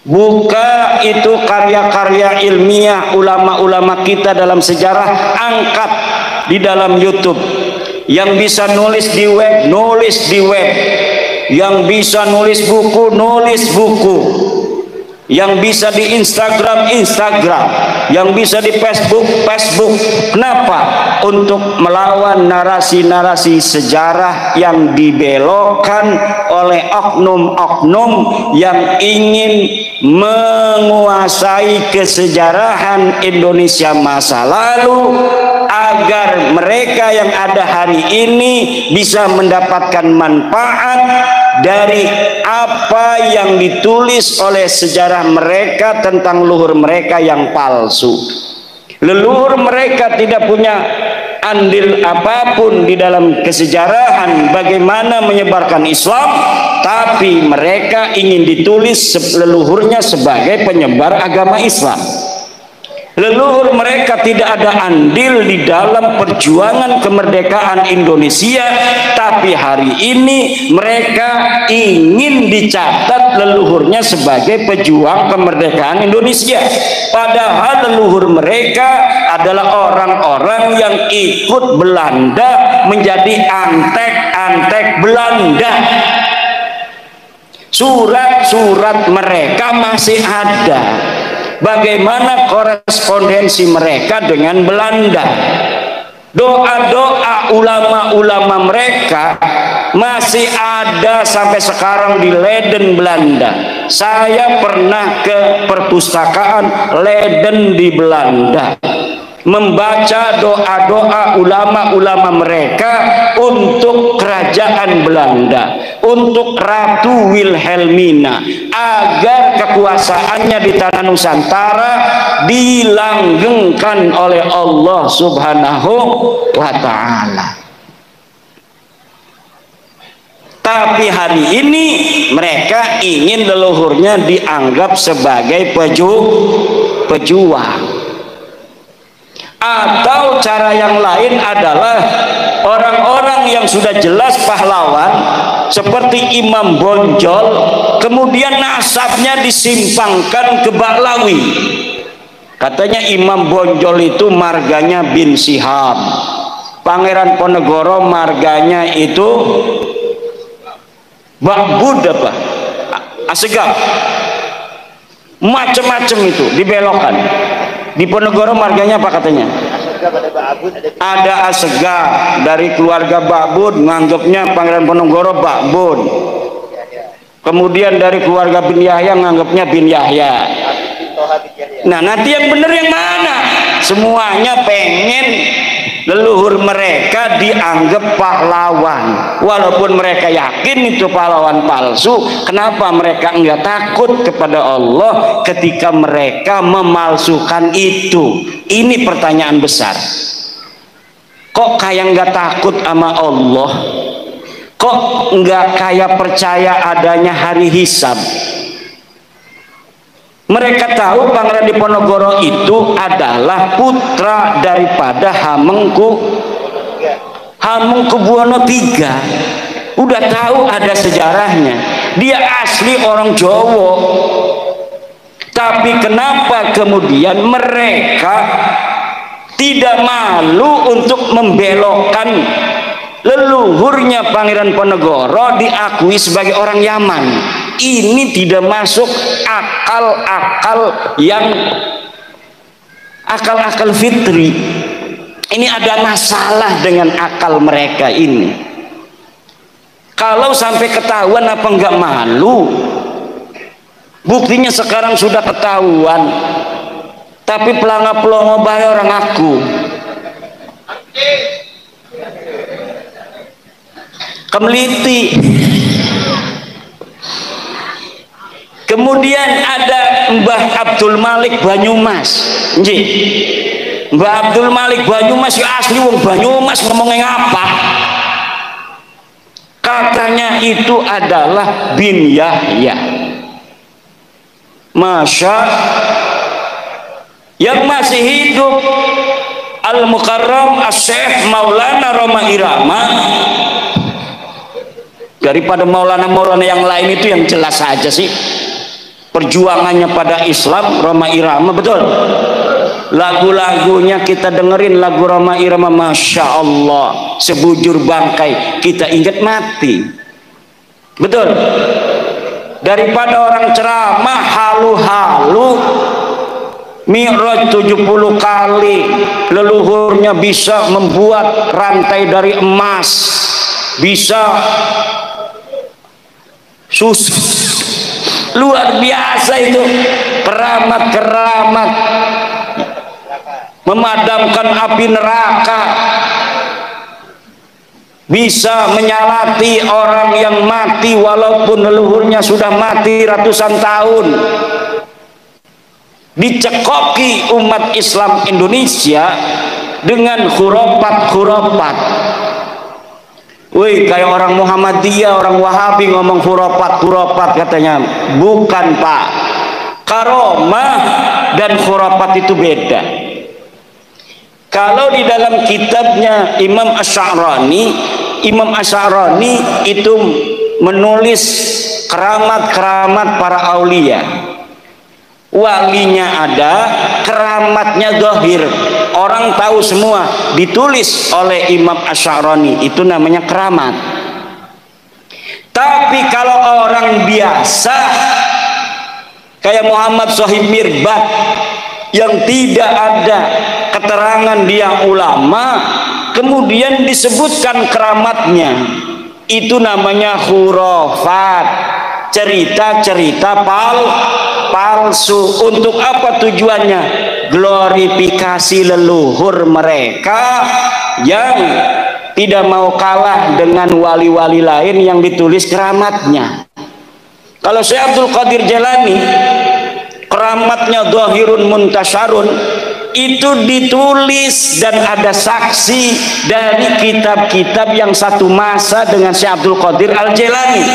Buka itu karya-karya ilmiah ulama-ulama kita dalam sejarah, angkat di dalam YouTube. Yang bisa nulis di web, nulis di web. Yang bisa nulis buku, nulis buku. Yang bisa di Instagram, Instagram. Yang bisa di Facebook, Facebook. Kenapa? Untuk melawan narasi-narasi sejarah yang dibelokkan oleh oknum-oknum yang ingin menguasai kesejarahan Indonesia masa lalu, agar mereka yang ada hari ini bisa mendapatkan manfaat dari apa yang ditulis oleh sejarah mereka tentang leluhur mereka yang palsu. Leluhur mereka tidak punya andil apapun di dalam kesejarahan bagaimana menyebarkan Islam, tapi mereka ingin ditulis leluhurnya sebagai penyebar agama Islam. Leluhur mereka tidak ada andil di dalam perjuangan kemerdekaan Indonesia, tapi hari ini mereka ingin dicatat leluhurnya sebagai pejuang kemerdekaan Indonesia. Padahal leluhur mereka adalah orang-orang yang ikut Belanda menjadi antek-antek Belanda. Surat-surat mereka masih ada. Bagaimana korespondensi mereka dengan Belanda? Doa-doa ulama-ulama mereka masih ada sampai sekarang di Leiden, Belanda. Saya pernah ke perpustakaan Leiden di Belanda, membaca doa-doa ulama-ulama mereka untuk kerajaan Belanda, untuk Ratu Wilhelmina, agar kekuasaannya di tanah Nusantara dilanggengkan oleh Allah Subhanahu wa Ta'ala. Tapi hari ini mereka ingin leluhurnya dianggap sebagai pejuang. Atau cara yang lain adalah orang-orang yang sudah jelas pahlawan seperti Imam Bonjol, kemudian nasabnya disimpangkan ke Baklawi. Katanya Imam Bonjol itu marganya bin Sihab, Pangeran Ponegoro marganya itu Bakbud apa? Asegaf. Macam-macam itu dibelokkan. Di Ponegoro marganya apa katanya? Ada Asegaf, dari keluarga Bakbud nganggapnya Pangeran Ponegoro Bakbud. Kemudian dari keluarga bin Yahya nganggapnya bin Yahya. Nah, nanti yang benar yang mana? Semuanya pengen leluhur mereka dianggap pahlawan, walaupun mereka yakin itu pahlawan palsu. Kenapa mereka enggak takut kepada Allah ketika mereka memalsukan itu? Ini pertanyaan besar. Kok kayak enggak takut sama Allah? Kok enggak kayak percaya adanya hari hisab? Mereka tahu Pangeran Diponegoro itu adalah putra daripada Hamengkubuwono III. Udah tahu ada sejarahnya. Dia asli orang Jawa. Tapi kenapa kemudian mereka tidak malu untuk membelokkan leluhurnya Pangeran Ponegoro diakui sebagai orang Yaman? Ini tidak masuk akal fitri. Ini ada masalah dengan akal mereka ini. Kalau sampai ketahuan apa enggak malu? Buktinya sekarang sudah ketahuan, tapi pelangga-pelongo bayar orang aku. Kemeliti. Kemudian ada Mbah Abdul Malik Banyumas. Nggih. Mbah Abdul Malik Banyumas ya asli wong Banyumas, ngomongnya apa? Katanya itu adalah bin Yahya. Masya yang masih hidup Al-Mukarram As-Syekh Maulana Roma Irama. Daripada Maulana yang lain itu yang jelas saja sih perjuangannya pada Islam. Roma Irama, betul, lagu-lagunya kita dengerin, lagu Roma Irama, Masya Allah, sebujur bangkai kita ingat mati, betul. Daripada orang ceramah halu-halu Mi'raj 70 kali, leluhurnya bisa membuat rantai dari emas, bisa luar biasa itu keramat-keramat, memadamkan api neraka, bisa menyalati orang yang mati walaupun leluhurnya sudah mati ratusan tahun. Dicekoki umat Islam Indonesia dengan khurafat. Wih, kayak orang Muhammadiyah, orang Wahabi ngomong khurafat katanya. Bukan, Pak. Karomah dan khurafat itu beda. Kalau di dalam kitabnya Imam Asy'arani itu menulis keramat-keramat para aulia. Walinya ada, keramatnya zahir, orang tahu semua, ditulis oleh Imam Asy'arani, itu namanya keramat. Tapi kalau orang biasa kayak Muhammad Shahib Mirbat yang tidak ada keterangan dia ulama, kemudian disebutkan keramatnya, itu namanya khurafat, cerita-cerita palsu. Untuk apa tujuannya? Glorifikasi leluhur mereka yang tidak mau kalah dengan wali-wali lain yang ditulis keramatnya. Kalau Syekh Abdul Qadir Jailani keramatnya zahirun muntasyarun, itu ditulis dan ada saksi dari kitab-kitab yang satu masa dengan Syekh Abdul Qadir Al-Jailani.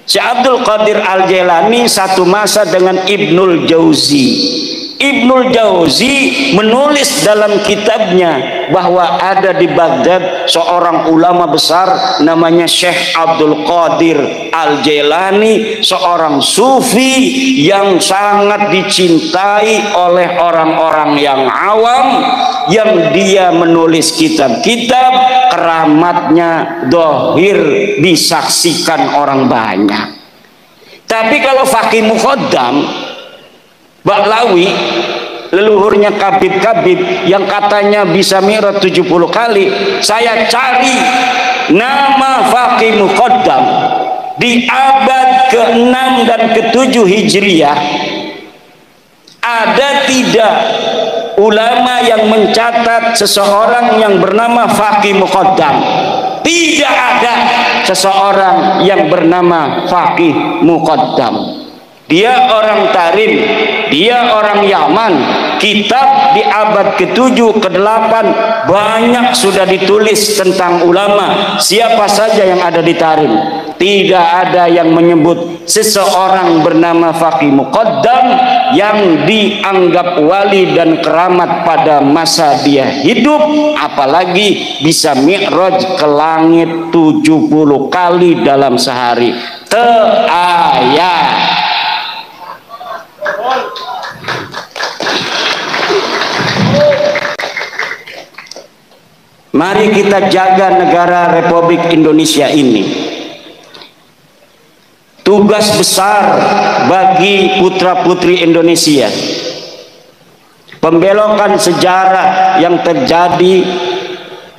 Syekh Abdul Qadir Al-Jailani satu masa dengan Ibnul Jauzi. Ibnul Jauzi menulis dalam kitabnya bahwa ada di Baghdad seorang ulama besar namanya Syekh Abdul Qadir Al-Jailani, seorang sufi yang sangat dicintai oleh orang-orang yang awam, yang dia menulis kitab-kitab keramatnya dohir, disaksikan orang banyak. Tapi kalau Faqih Muqaddam Baklawi, leluhurnya Kabib-Kabib yang katanya bisa Mi'raj 70 kali, saya cari nama Faqih Muqaddam di abad ke-6 dan ke-7 Hijriah, ada tidak ulama yang mencatat seseorang yang bernama Faqih Muqaddam? Tidak ada seseorang yang bernama Faqih Muqaddam. Dia orang Tarim, dia orang Yaman. Kitab di abad ke-7, ke-8 banyak sudah ditulis tentang ulama. Siapa saja yang ada di Tarim, tidak ada yang menyebut seseorang bernama Faqih Muqaddam yang dianggap wali dan keramat pada masa dia hidup, apalagi bisa Mi'raj ke langit 70 kali dalam sehari. Ayat. Mari kita jaga negara Republik Indonesia ini. tugas besar bagi putra-putri Indonesia. Pembelokan sejarah yang terjadi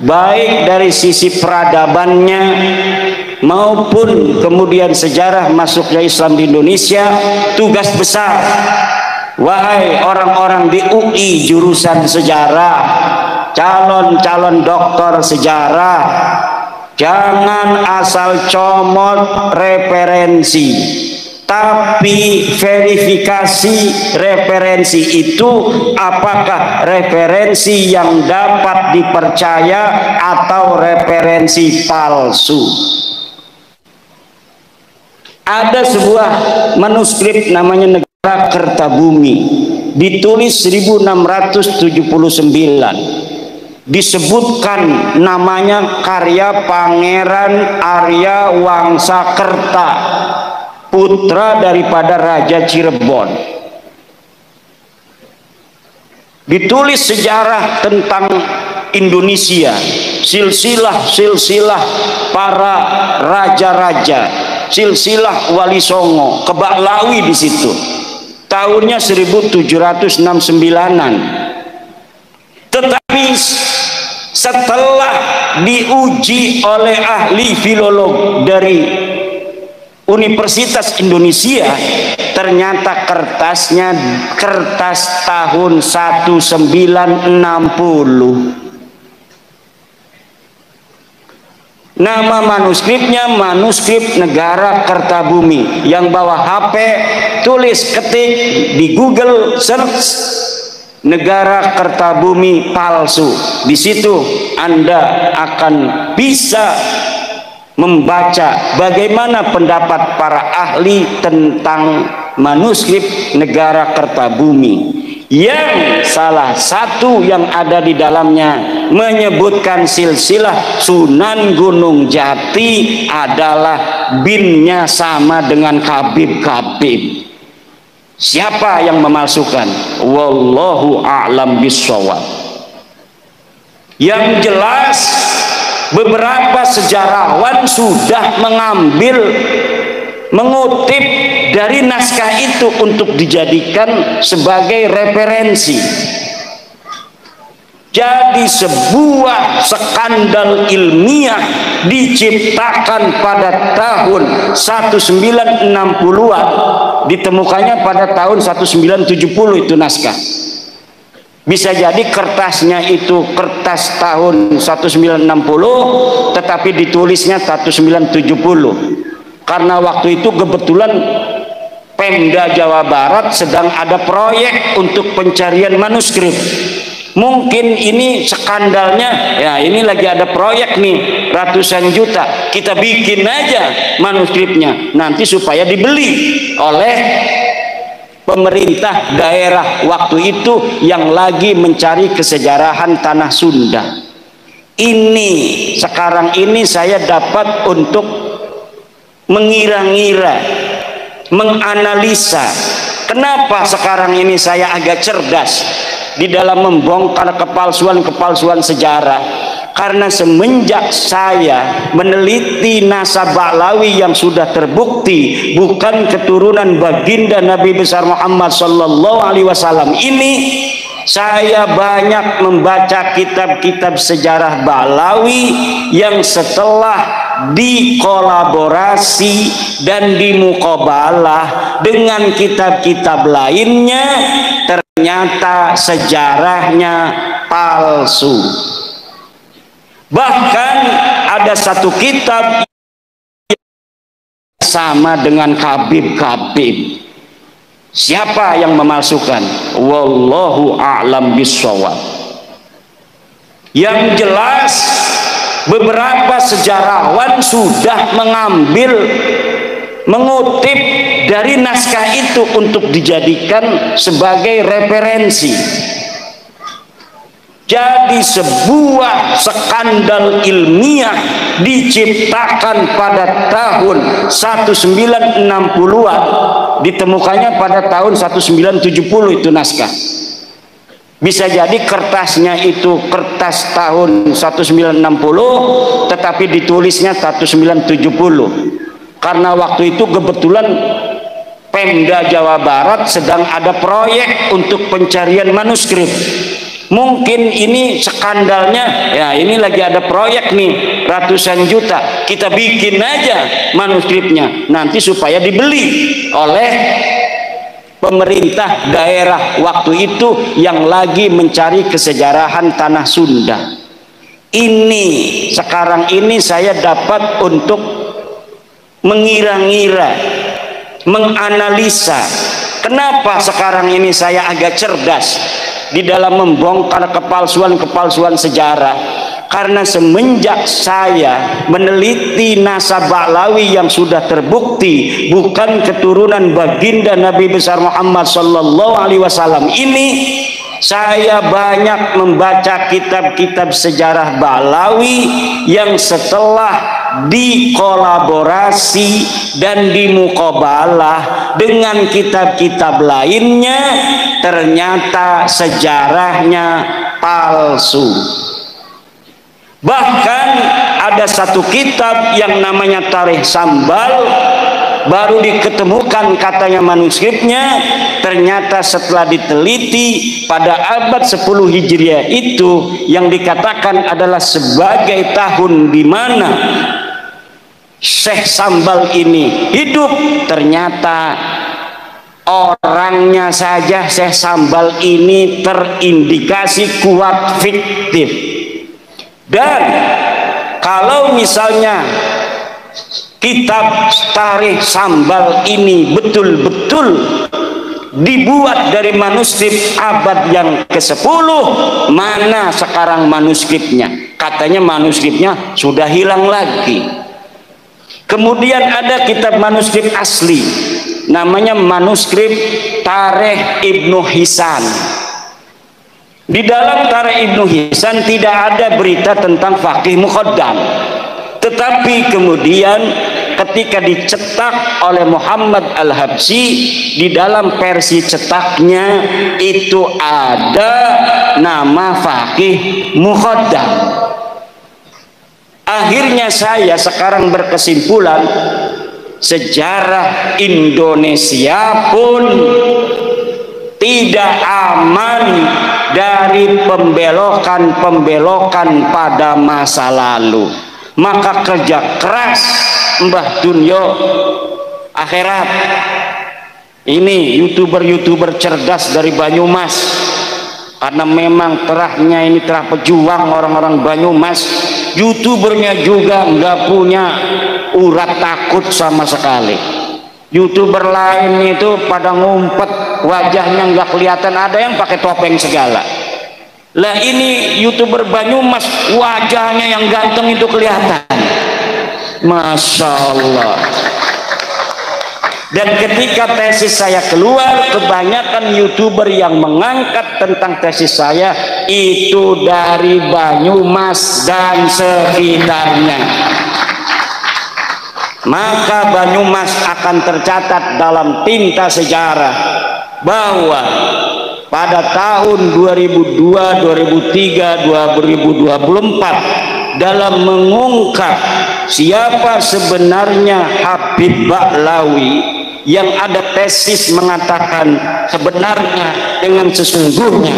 baik dari sisi peradabannya maupun kemudian sejarah masuknya Islam di Indonesia, tugas besar. Wahai orang-orang di UI jurusan sejarah, calon-calon doktor sejarah, jangan asal comot referensi, tapi verifikasi referensi itu apakah referensi yang dapat dipercaya atau referensi palsu. Ada sebuah manuskrip namanya Negara Kertabumi, ditulis 1679. Disebutkan namanya karya Pangeran Arya Wangsakerta, putra daripada Raja Cirebon. Ditulis sejarah tentang Indonesia, silsilah para raja-raja, silsilah Wali Songo, Kebak Lawi di situ. Tahunnya 1769-an. Tetapi setelah diuji oleh ahli filolog dari Universitas Indonesia, ternyata kertasnya kertas tahun 1960. Nama manuskripnya manuskrip Negara Kertabumi. Yang bawa HP, tulis, ketik di Google, search Negara Kertabumi palsu. Di situ Anda akan bisa membaca bagaimana pendapat para ahli tentang manuskrip Negara Kertabumi, yang salah satu yang ada di dalamnya menyebutkan silsilah Sunan Gunung Jati adalah binnya sama dengan Khabib. Siapa yang memalsukan? Wallahu a'lam bishawab. Yang jelas beberapa sejarawan sudah mengutip dari naskah itu untuk dijadikan sebagai referensi. Jadi sebuah skandal ilmiah diciptakan pada tahun 1960-an, ditemukannya pada tahun 1970 itu naskah. Bisa jadi kertasnya itu kertas tahun 1960 tetapi ditulisnya 1970. Karena waktu itu kebetulan Pemda Jawa Barat sedang ada proyek untuk pencarian manuskrip. Mungkin ini skandalnya, ya ini lagi ada proyek nih ratusan juta, kita bikin aja manuskripnya nanti supaya dibeli oleh pemerintah daerah waktu itu yang lagi mencari kesejarahan tanah Sunda. Ini sekarang ini saya dapat untuk mengira-ngira, menganalisa. Kenapa sekarang ini saya agak cerdas di dalam membongkar kepalsuan-kepalsuan sejarah? Karena semenjak saya meneliti nasab Ba'lawi yang sudah terbukti bukan keturunan baginda Nabi besar Muhammad sallallahu alaihi wasallam ini, saya banyak membaca kitab-kitab sejarah Ba'lawi yang setelah dikolaborasi dan dimuqabalah dengan kitab-kitab lainnya, ternyata sejarahnya palsu. Bahkan ada satu kitab sama dengan Khabib. Siapa yang memalsukan? Wallahu a'lam bishawab. Yang jelas beberapa sejarawan sudah mengutip dari naskah itu untuk dijadikan sebagai referensi. Jadi sebuah skandal ilmiah diciptakan pada tahun 1960-an, ditemukannya pada tahun 1970 itu naskah. Bisa jadi kertasnya itu kertas tahun 1960 tetapi ditulisnya 1970. karena waktu itu kebetulan Pemda Jawa Barat sedang ada proyek untuk pencarian manuskrip. Mungkin ini skandalnya, ya ini lagi ada proyek nih ratusan juta, kita bikin aja manuskripnya nanti supaya dibeli oleh pemerintah daerah waktu itu yang lagi mencari kesejarahan tanah Sunda. Ini sekarang ini saya dapat untuk mengira-ngira, menganalisa kenapa sekarang ini saya agak cerdas di dalam membongkar kepalsuan-kepalsuan sejarah. Karena semenjak saya meneliti nasab Ba'lawi yang sudah terbukti bukan keturunan baginda Nabi besar Muhammad sallallahu alaihi wasallam ini, saya banyak membaca kitab-kitab sejarah Ba'lawi yang setelah dikolaborasi dan dimuqabalah dengan kitab-kitab lainnya ternyata sejarahnya palsu. Bahkan ada satu kitab yang namanya Tarikh Sambal, baru diketemukan katanya manuskripnya, ternyata setelah diteliti pada abad 10 Hijriah itu yang dikatakan adalah sebagai tahun di mana Syekh Sambal ini hidup, ternyata orangnya saja Syekh Sambal ini terindikasi kuat fiktif. Dan kalau misalnya kitab Tarikh Sambal ini betul-betul dibuat dari manuskrip abad yang ke-10, mana sekarang manuskripnya? Katanya manuskripnya sudah hilang lagi. Kemudian ada kitab manuskrip asli, namanya manuskrip Tarikh Ibnu Hisan. Di dalam Tarikh Ibnu Hisan tidak ada berita tentang Faqih Muqaddam, tetapi kemudian ketika dicetak oleh Muhammad Al-Habsyi, di dalam versi cetaknya itu ada nama Faqih Muqaddam. Akhirnya saya sekarang berkesimpulan sejarah Indonesia pun tidak aman dari pembelokan-pembelokan pada masa lalu. Maka kerja keras Mbah Dunyo akhirat. Ini youtuber-youtuber cerdas dari Banyumas, karena memang terahnya ini terah pejuang orang-orang Banyumas. Youtubernya juga nggak punya urat takut sama sekali. Youtuber lain itu pada ngumpet, wajahnya nggak kelihatan, ada yang pakai topeng segala. Lah ini youtuber Banyumas wajahnya yang ganteng itu kelihatan. Masya Allah. Dan ketika tesis saya keluar, kebanyakan youtuber yang mengangkat tentang tesis saya itu dari Banyumas dan sekitarnya. Maka Banyumas akan tercatat dalam tinta sejarah bahwa pada tahun 2002, 2003, 2024 dalam mengungkap siapa sebenarnya Habib Ba'lawi, yang ada tesis mengatakan sebenarnya dengan sesungguhnya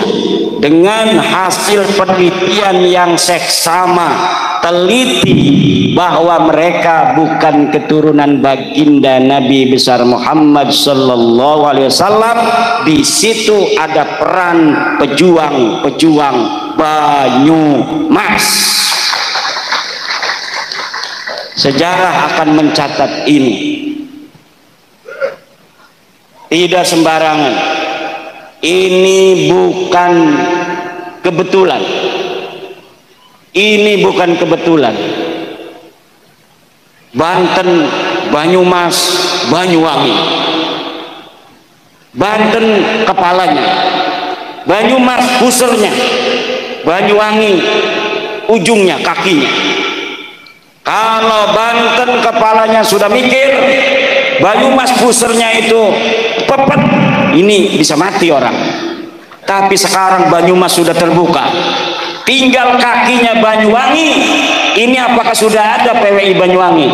dengan hasil penelitian yang seksama teliti bahwa mereka bukan keturunan baginda Nabi besar Muhammad sallallahu alaihi wasallam. Di situ ada peran pejuang-pejuang Banyumas. Sejarah akan mencatat ini. Tidak sembarangan. Ini bukan kebetulan. Ini bukan kebetulan. Banten, Banyumas, Banyuwangi. Banten kepalanya, Banyumas pusernya, Banyuwangi ujungnya, kakinya. Kalau Banten kepalanya sudah mikir, Banyumas pusernya itu pepet, ini bisa mati orang. Tapi sekarang Banyumas sudah terbuka, tinggal kakinya Banyuwangi. Ini apakah sudah ada PWI Banyuwangi?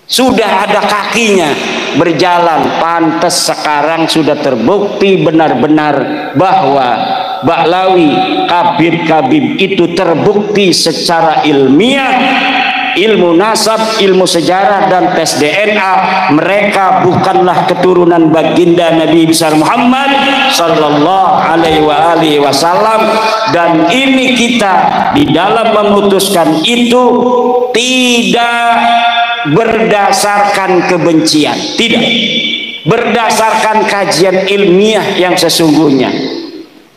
sudah ada kakinya berjalan. Pantas sekarang sudah terbukti benar-benar bahwa Ba'lawi, Habib itu terbukti secara ilmiah, ilmu nasab, ilmu sejarah dan tes DNA, mereka bukanlah keturunan baginda Nabi besar Muhammad sallallahu alaihi wasallam. Dan ini kita di dalam memutuskan itu tidak berdasarkan kebencian, tidak berdasarkan kajian ilmiah yang sesungguhnya.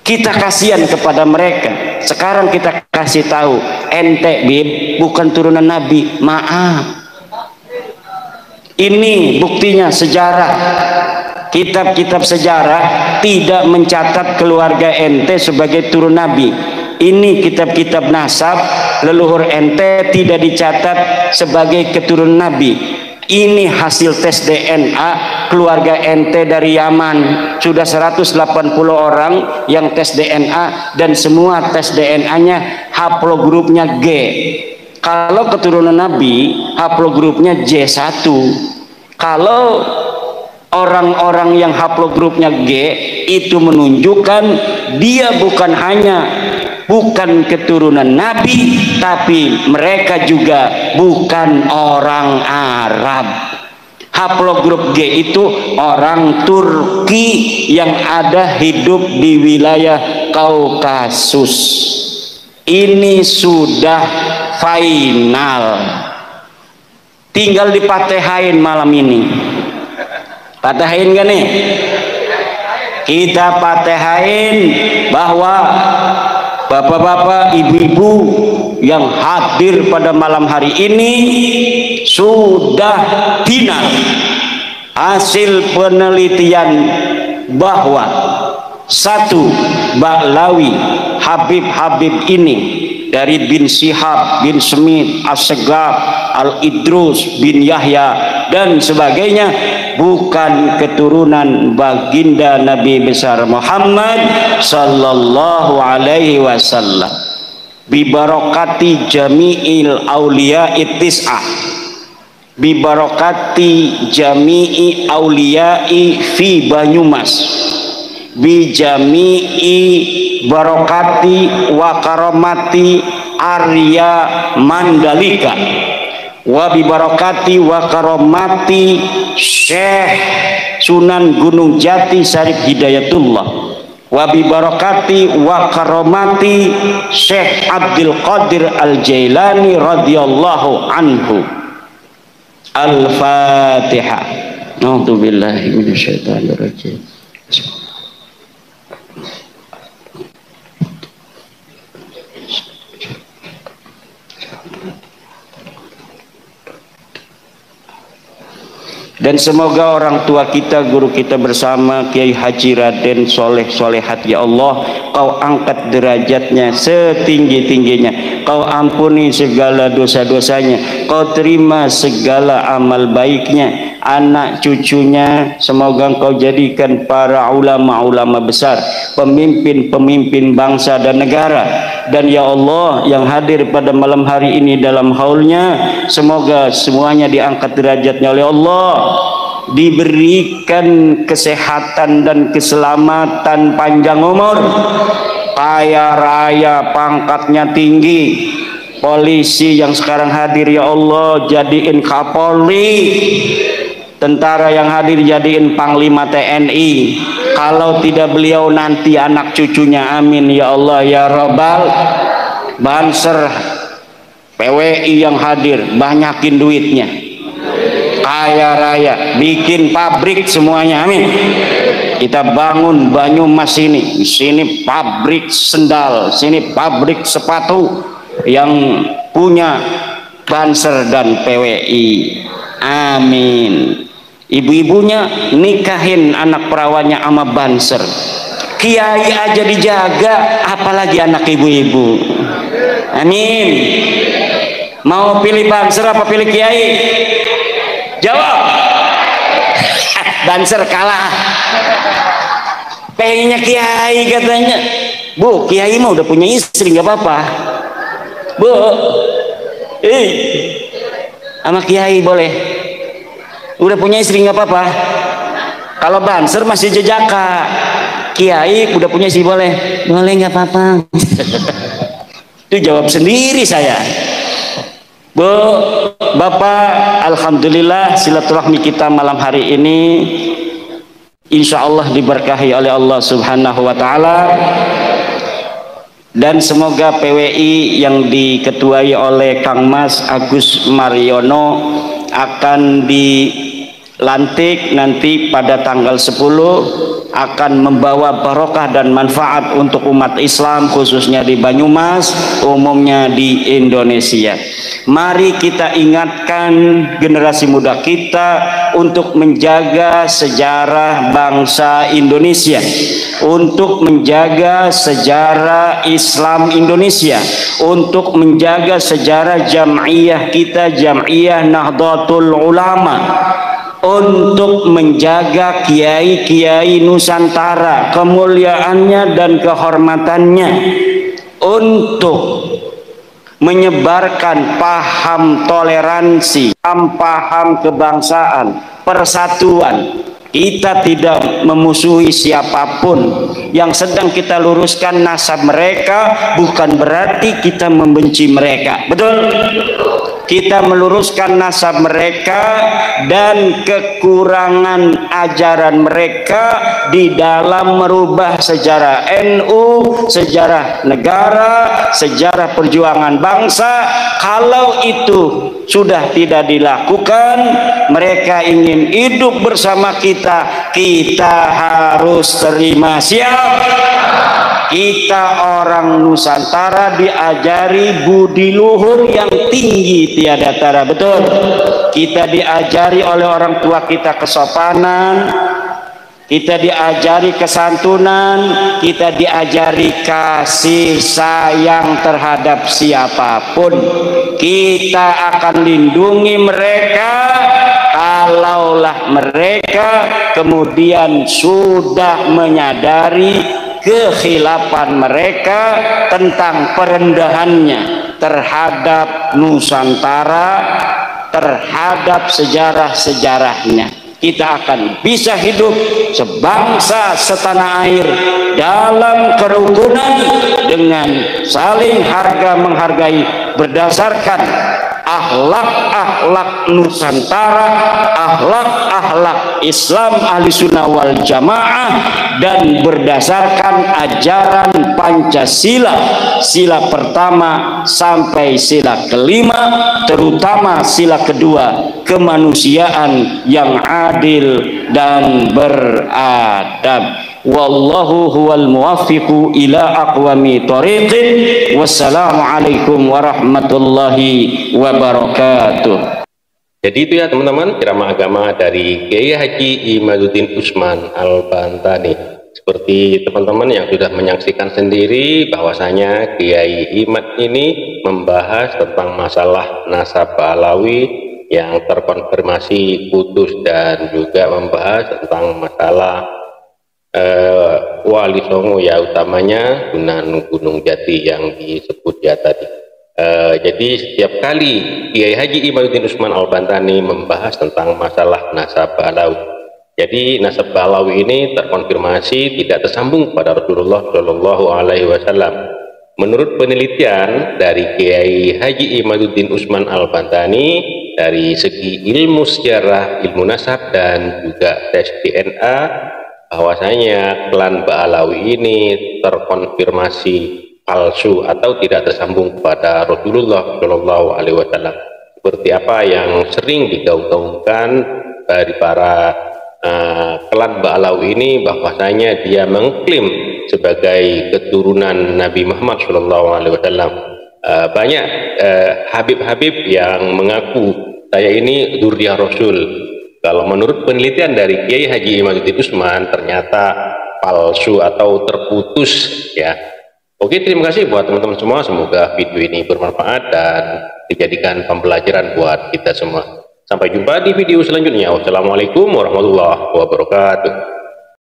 Kita kasihan kepada mereka. Sekarang kita kasih tahu, ente Bib bukan turunan Nabi, maaf. Ini buktinya sejarah. Kitab-kitab sejarah tidak mencatat keluarga ente sebagai turun Nabi. Ini kitab-kitab nasab, leluhur ente tidak dicatat sebagai keturunan Nabi. Ini hasil tes DNA keluarga ente dari Yaman. Sudah 180 orang yang tes DNA dan semua tes DNA-nya haplogrupnya G. Kalau keturunan Nabi haplogrupnya J1. Kalau orang-orang yang haplogrupnya G itu menunjukkan dia bukan hanya bukan keturunan Nabi, tapi mereka juga bukan orang Arab. Haplogrup G itu orang Turki yang ada hidup di wilayah Kaukasus. Ini sudah final, tinggal dipatehain malam ini. Patehain gak nih? Kita patehain bahwa bapak-bapak, ibu-ibu yang hadir pada malam hari ini sudah final hasil penelitian bahwa satu, Ba'lawi, Habib ini dari bin Syihab, bin Smith, As-Segaf, Al-Idrus, bin Yahya dan sebagainya bukan keturunan baginda Nabi besar Muhammad sallallahu alaihi wasallam. Bibarakati jami'il auliya ittis'ah, bibarakati jami'i auliyai fi Banyumas, bijami'i barakati wa karamati Arya Mandalika, wa bibarakati wa karamati Syekh Sunan Gunung Jati Syarif Hidayatullah, wa bibarakati wa karamati Syekh Abdul Qadir Al-Jailani radhiyallahu anhu. Al-Fatihah. A'udzu billahi minasyaitonir rajim. Dan semoga orang tua kita, guru kita bersama Kiai Haji Raden Soleh Solehat, ya Allah, kau angkat derajatnya setinggi-tingginya, kau ampuni segala dosa-dosanya, kau terima segala amal baiknya, anak cucunya semoga engkau jadikan para ulama-ulama besar, pemimpin-pemimpin bangsa dan negara. Dan ya Allah, yang hadir pada malam hari ini dalam haulnya, semoga semuanya diangkat derajatnya oleh Allah, diberikan kesehatan dan keselamatan, panjang umur, kaya raya, pangkatnya tinggi. Polisi yang sekarang hadir ya Allah jadiin Kapolri, tentara yang hadir jadiin Panglima TNI, kalau tidak beliau nanti anak cucunya, amin ya Allah ya Rabbal. Banser PWI yang hadir banyakin duitnya, kaya raya, bikin pabrik semuanya, amin. Kita bangun Banyumas ini, di sini pabrik sendal, sini pabrik sepatu yang punya Banser dan PWI, amin. Ibu-ibunya nikahin anak perawannya sama Banser. Kiai aja dijaga, apalagi anak ibu-ibu, amin. Mau pilih Banser apa pilih Kiai? Jawab. Banser kalah, pengennya Kiai katanya. Bu, Kiai mah udah punya istri, nggak apa-apa Bu, sama Kiai boleh. Udah punya istri nggak apa-apa. Kalau banser masih jejaka. Kiai udah punya istri boleh nggak apa-apa. Itu jawab sendiri saya. Bu, Bapak, alhamdulillah silaturahmi kita malam hari ini insya Allah diberkahi oleh Allah Subhanahu wa Ta'ala, dan semoga PWI yang diketuai oleh Kang Mas Agus Mariono akan dilantik nanti pada tanggal 10 akan membawa barokah dan manfaat untuk umat Islam khususnya di Banyumas, umumnya di Indonesia. Mari kita ingatkan generasi muda kita untuk menjaga sejarah bangsa Indonesia, untuk menjaga sejarah Islam Indonesia, untuk menjaga sejarah jam'iyah kita, Jam'iyah Nahdlatul Ulama, untuk menjaga kiai-kiai Nusantara, kemuliaannya dan kehormatannya, untuk menyebarkan paham toleransi, paham kebangsaan, persatuan. Kita tidak memusuhi siapapun. Yang sedang kita luruskan nasab mereka, bukan berarti kita membenci mereka. Betul? Kita meluruskan nasab mereka dan kekurangan ajaran mereka di dalam merubah sejarah NU, sejarah negara, sejarah perjuangan bangsa. Kalau itu sudah tidak dilakukan, mereka ingin hidup bersama kita, kita harus terima. Siap? Kita orang Nusantara diajari budi luhur yang tinggi tiada tara. Betul? Kita diajari oleh orang tua kita kesopanan, kita diajari kesantunan, kita diajari kasih sayang terhadap siapapun. Kita akan lindungi mereka kalaulah mereka kemudian sudah menyadari kekhilafan mereka tentang perendahannya terhadap Nusantara, terhadap sejarah-sejarahnya. Kita akan bisa hidup sebangsa setanah air dalam kerukunan dengan saling harga menghargai berdasarkan akhlak-akhlak Nusantara, akhlak-akhlak Islam ahli sunnah wal jamaah, dan berdasarkan ajaran Pancasila, sila pertama sampai sila kelima, terutama sila kedua, kemanusiaan yang adil dan beradab. Wallahu huwal muwaffiqu ila aqwami thoriqin. Wassalamualaikum warahmatullahi wabarakatuh. Jadi itu ya teman-teman, ceramah agama dari Kiai Haji Imaduddin Usman Al-Bantani. Seperti teman-teman yang sudah menyaksikan sendiri bahwasanya Kiai Imad ini membahas tentang masalah nasab Alawi yang terkonfirmasi putus, dan juga membahas tentang masalah Wali Songo ya, utamanya Sunan Gunung Jati yang disebut ya tadi. Jadi setiap kali Kiai Haji Imaduddin Usman Al-Bantani membahas tentang masalah nasab Alawi, jadi nasab Alawi ini terkonfirmasi tidak tersambung pada Rasulullah Shallallahu Alaihi Wasallam. Menurut penelitian dari Kiai Haji Imaduddin Usman Al-Bantani, dari segi ilmu sejarah, ilmu nasab, dan juga tes DNA, bahwasanya klan Ba'alawi ini terkonfirmasi palsu atau tidak tersambung kepada Rasulullah Shallallahu Alaihi Wasallam, seperti apa yang sering digaung-gaungkan dari para klan Ba'alawi ini, bahwasanya dia mengklaim sebagai keturunan Nabi Muhammad Shallallahu Alaihi Wasallam. Banyak Habib-habib yang mengaku saya ini dzurriyyah Rasul. Kalau menurut penelitian dari Kiai Haji Imaduddin Usman, ternyata palsu atau terputus ya. Oke, terima kasih buat teman-teman semua. Semoga video ini bermanfaat dan dijadikan pembelajaran buat kita semua. Sampai jumpa di video selanjutnya. Wassalamualaikum warahmatullahi wabarakatuh.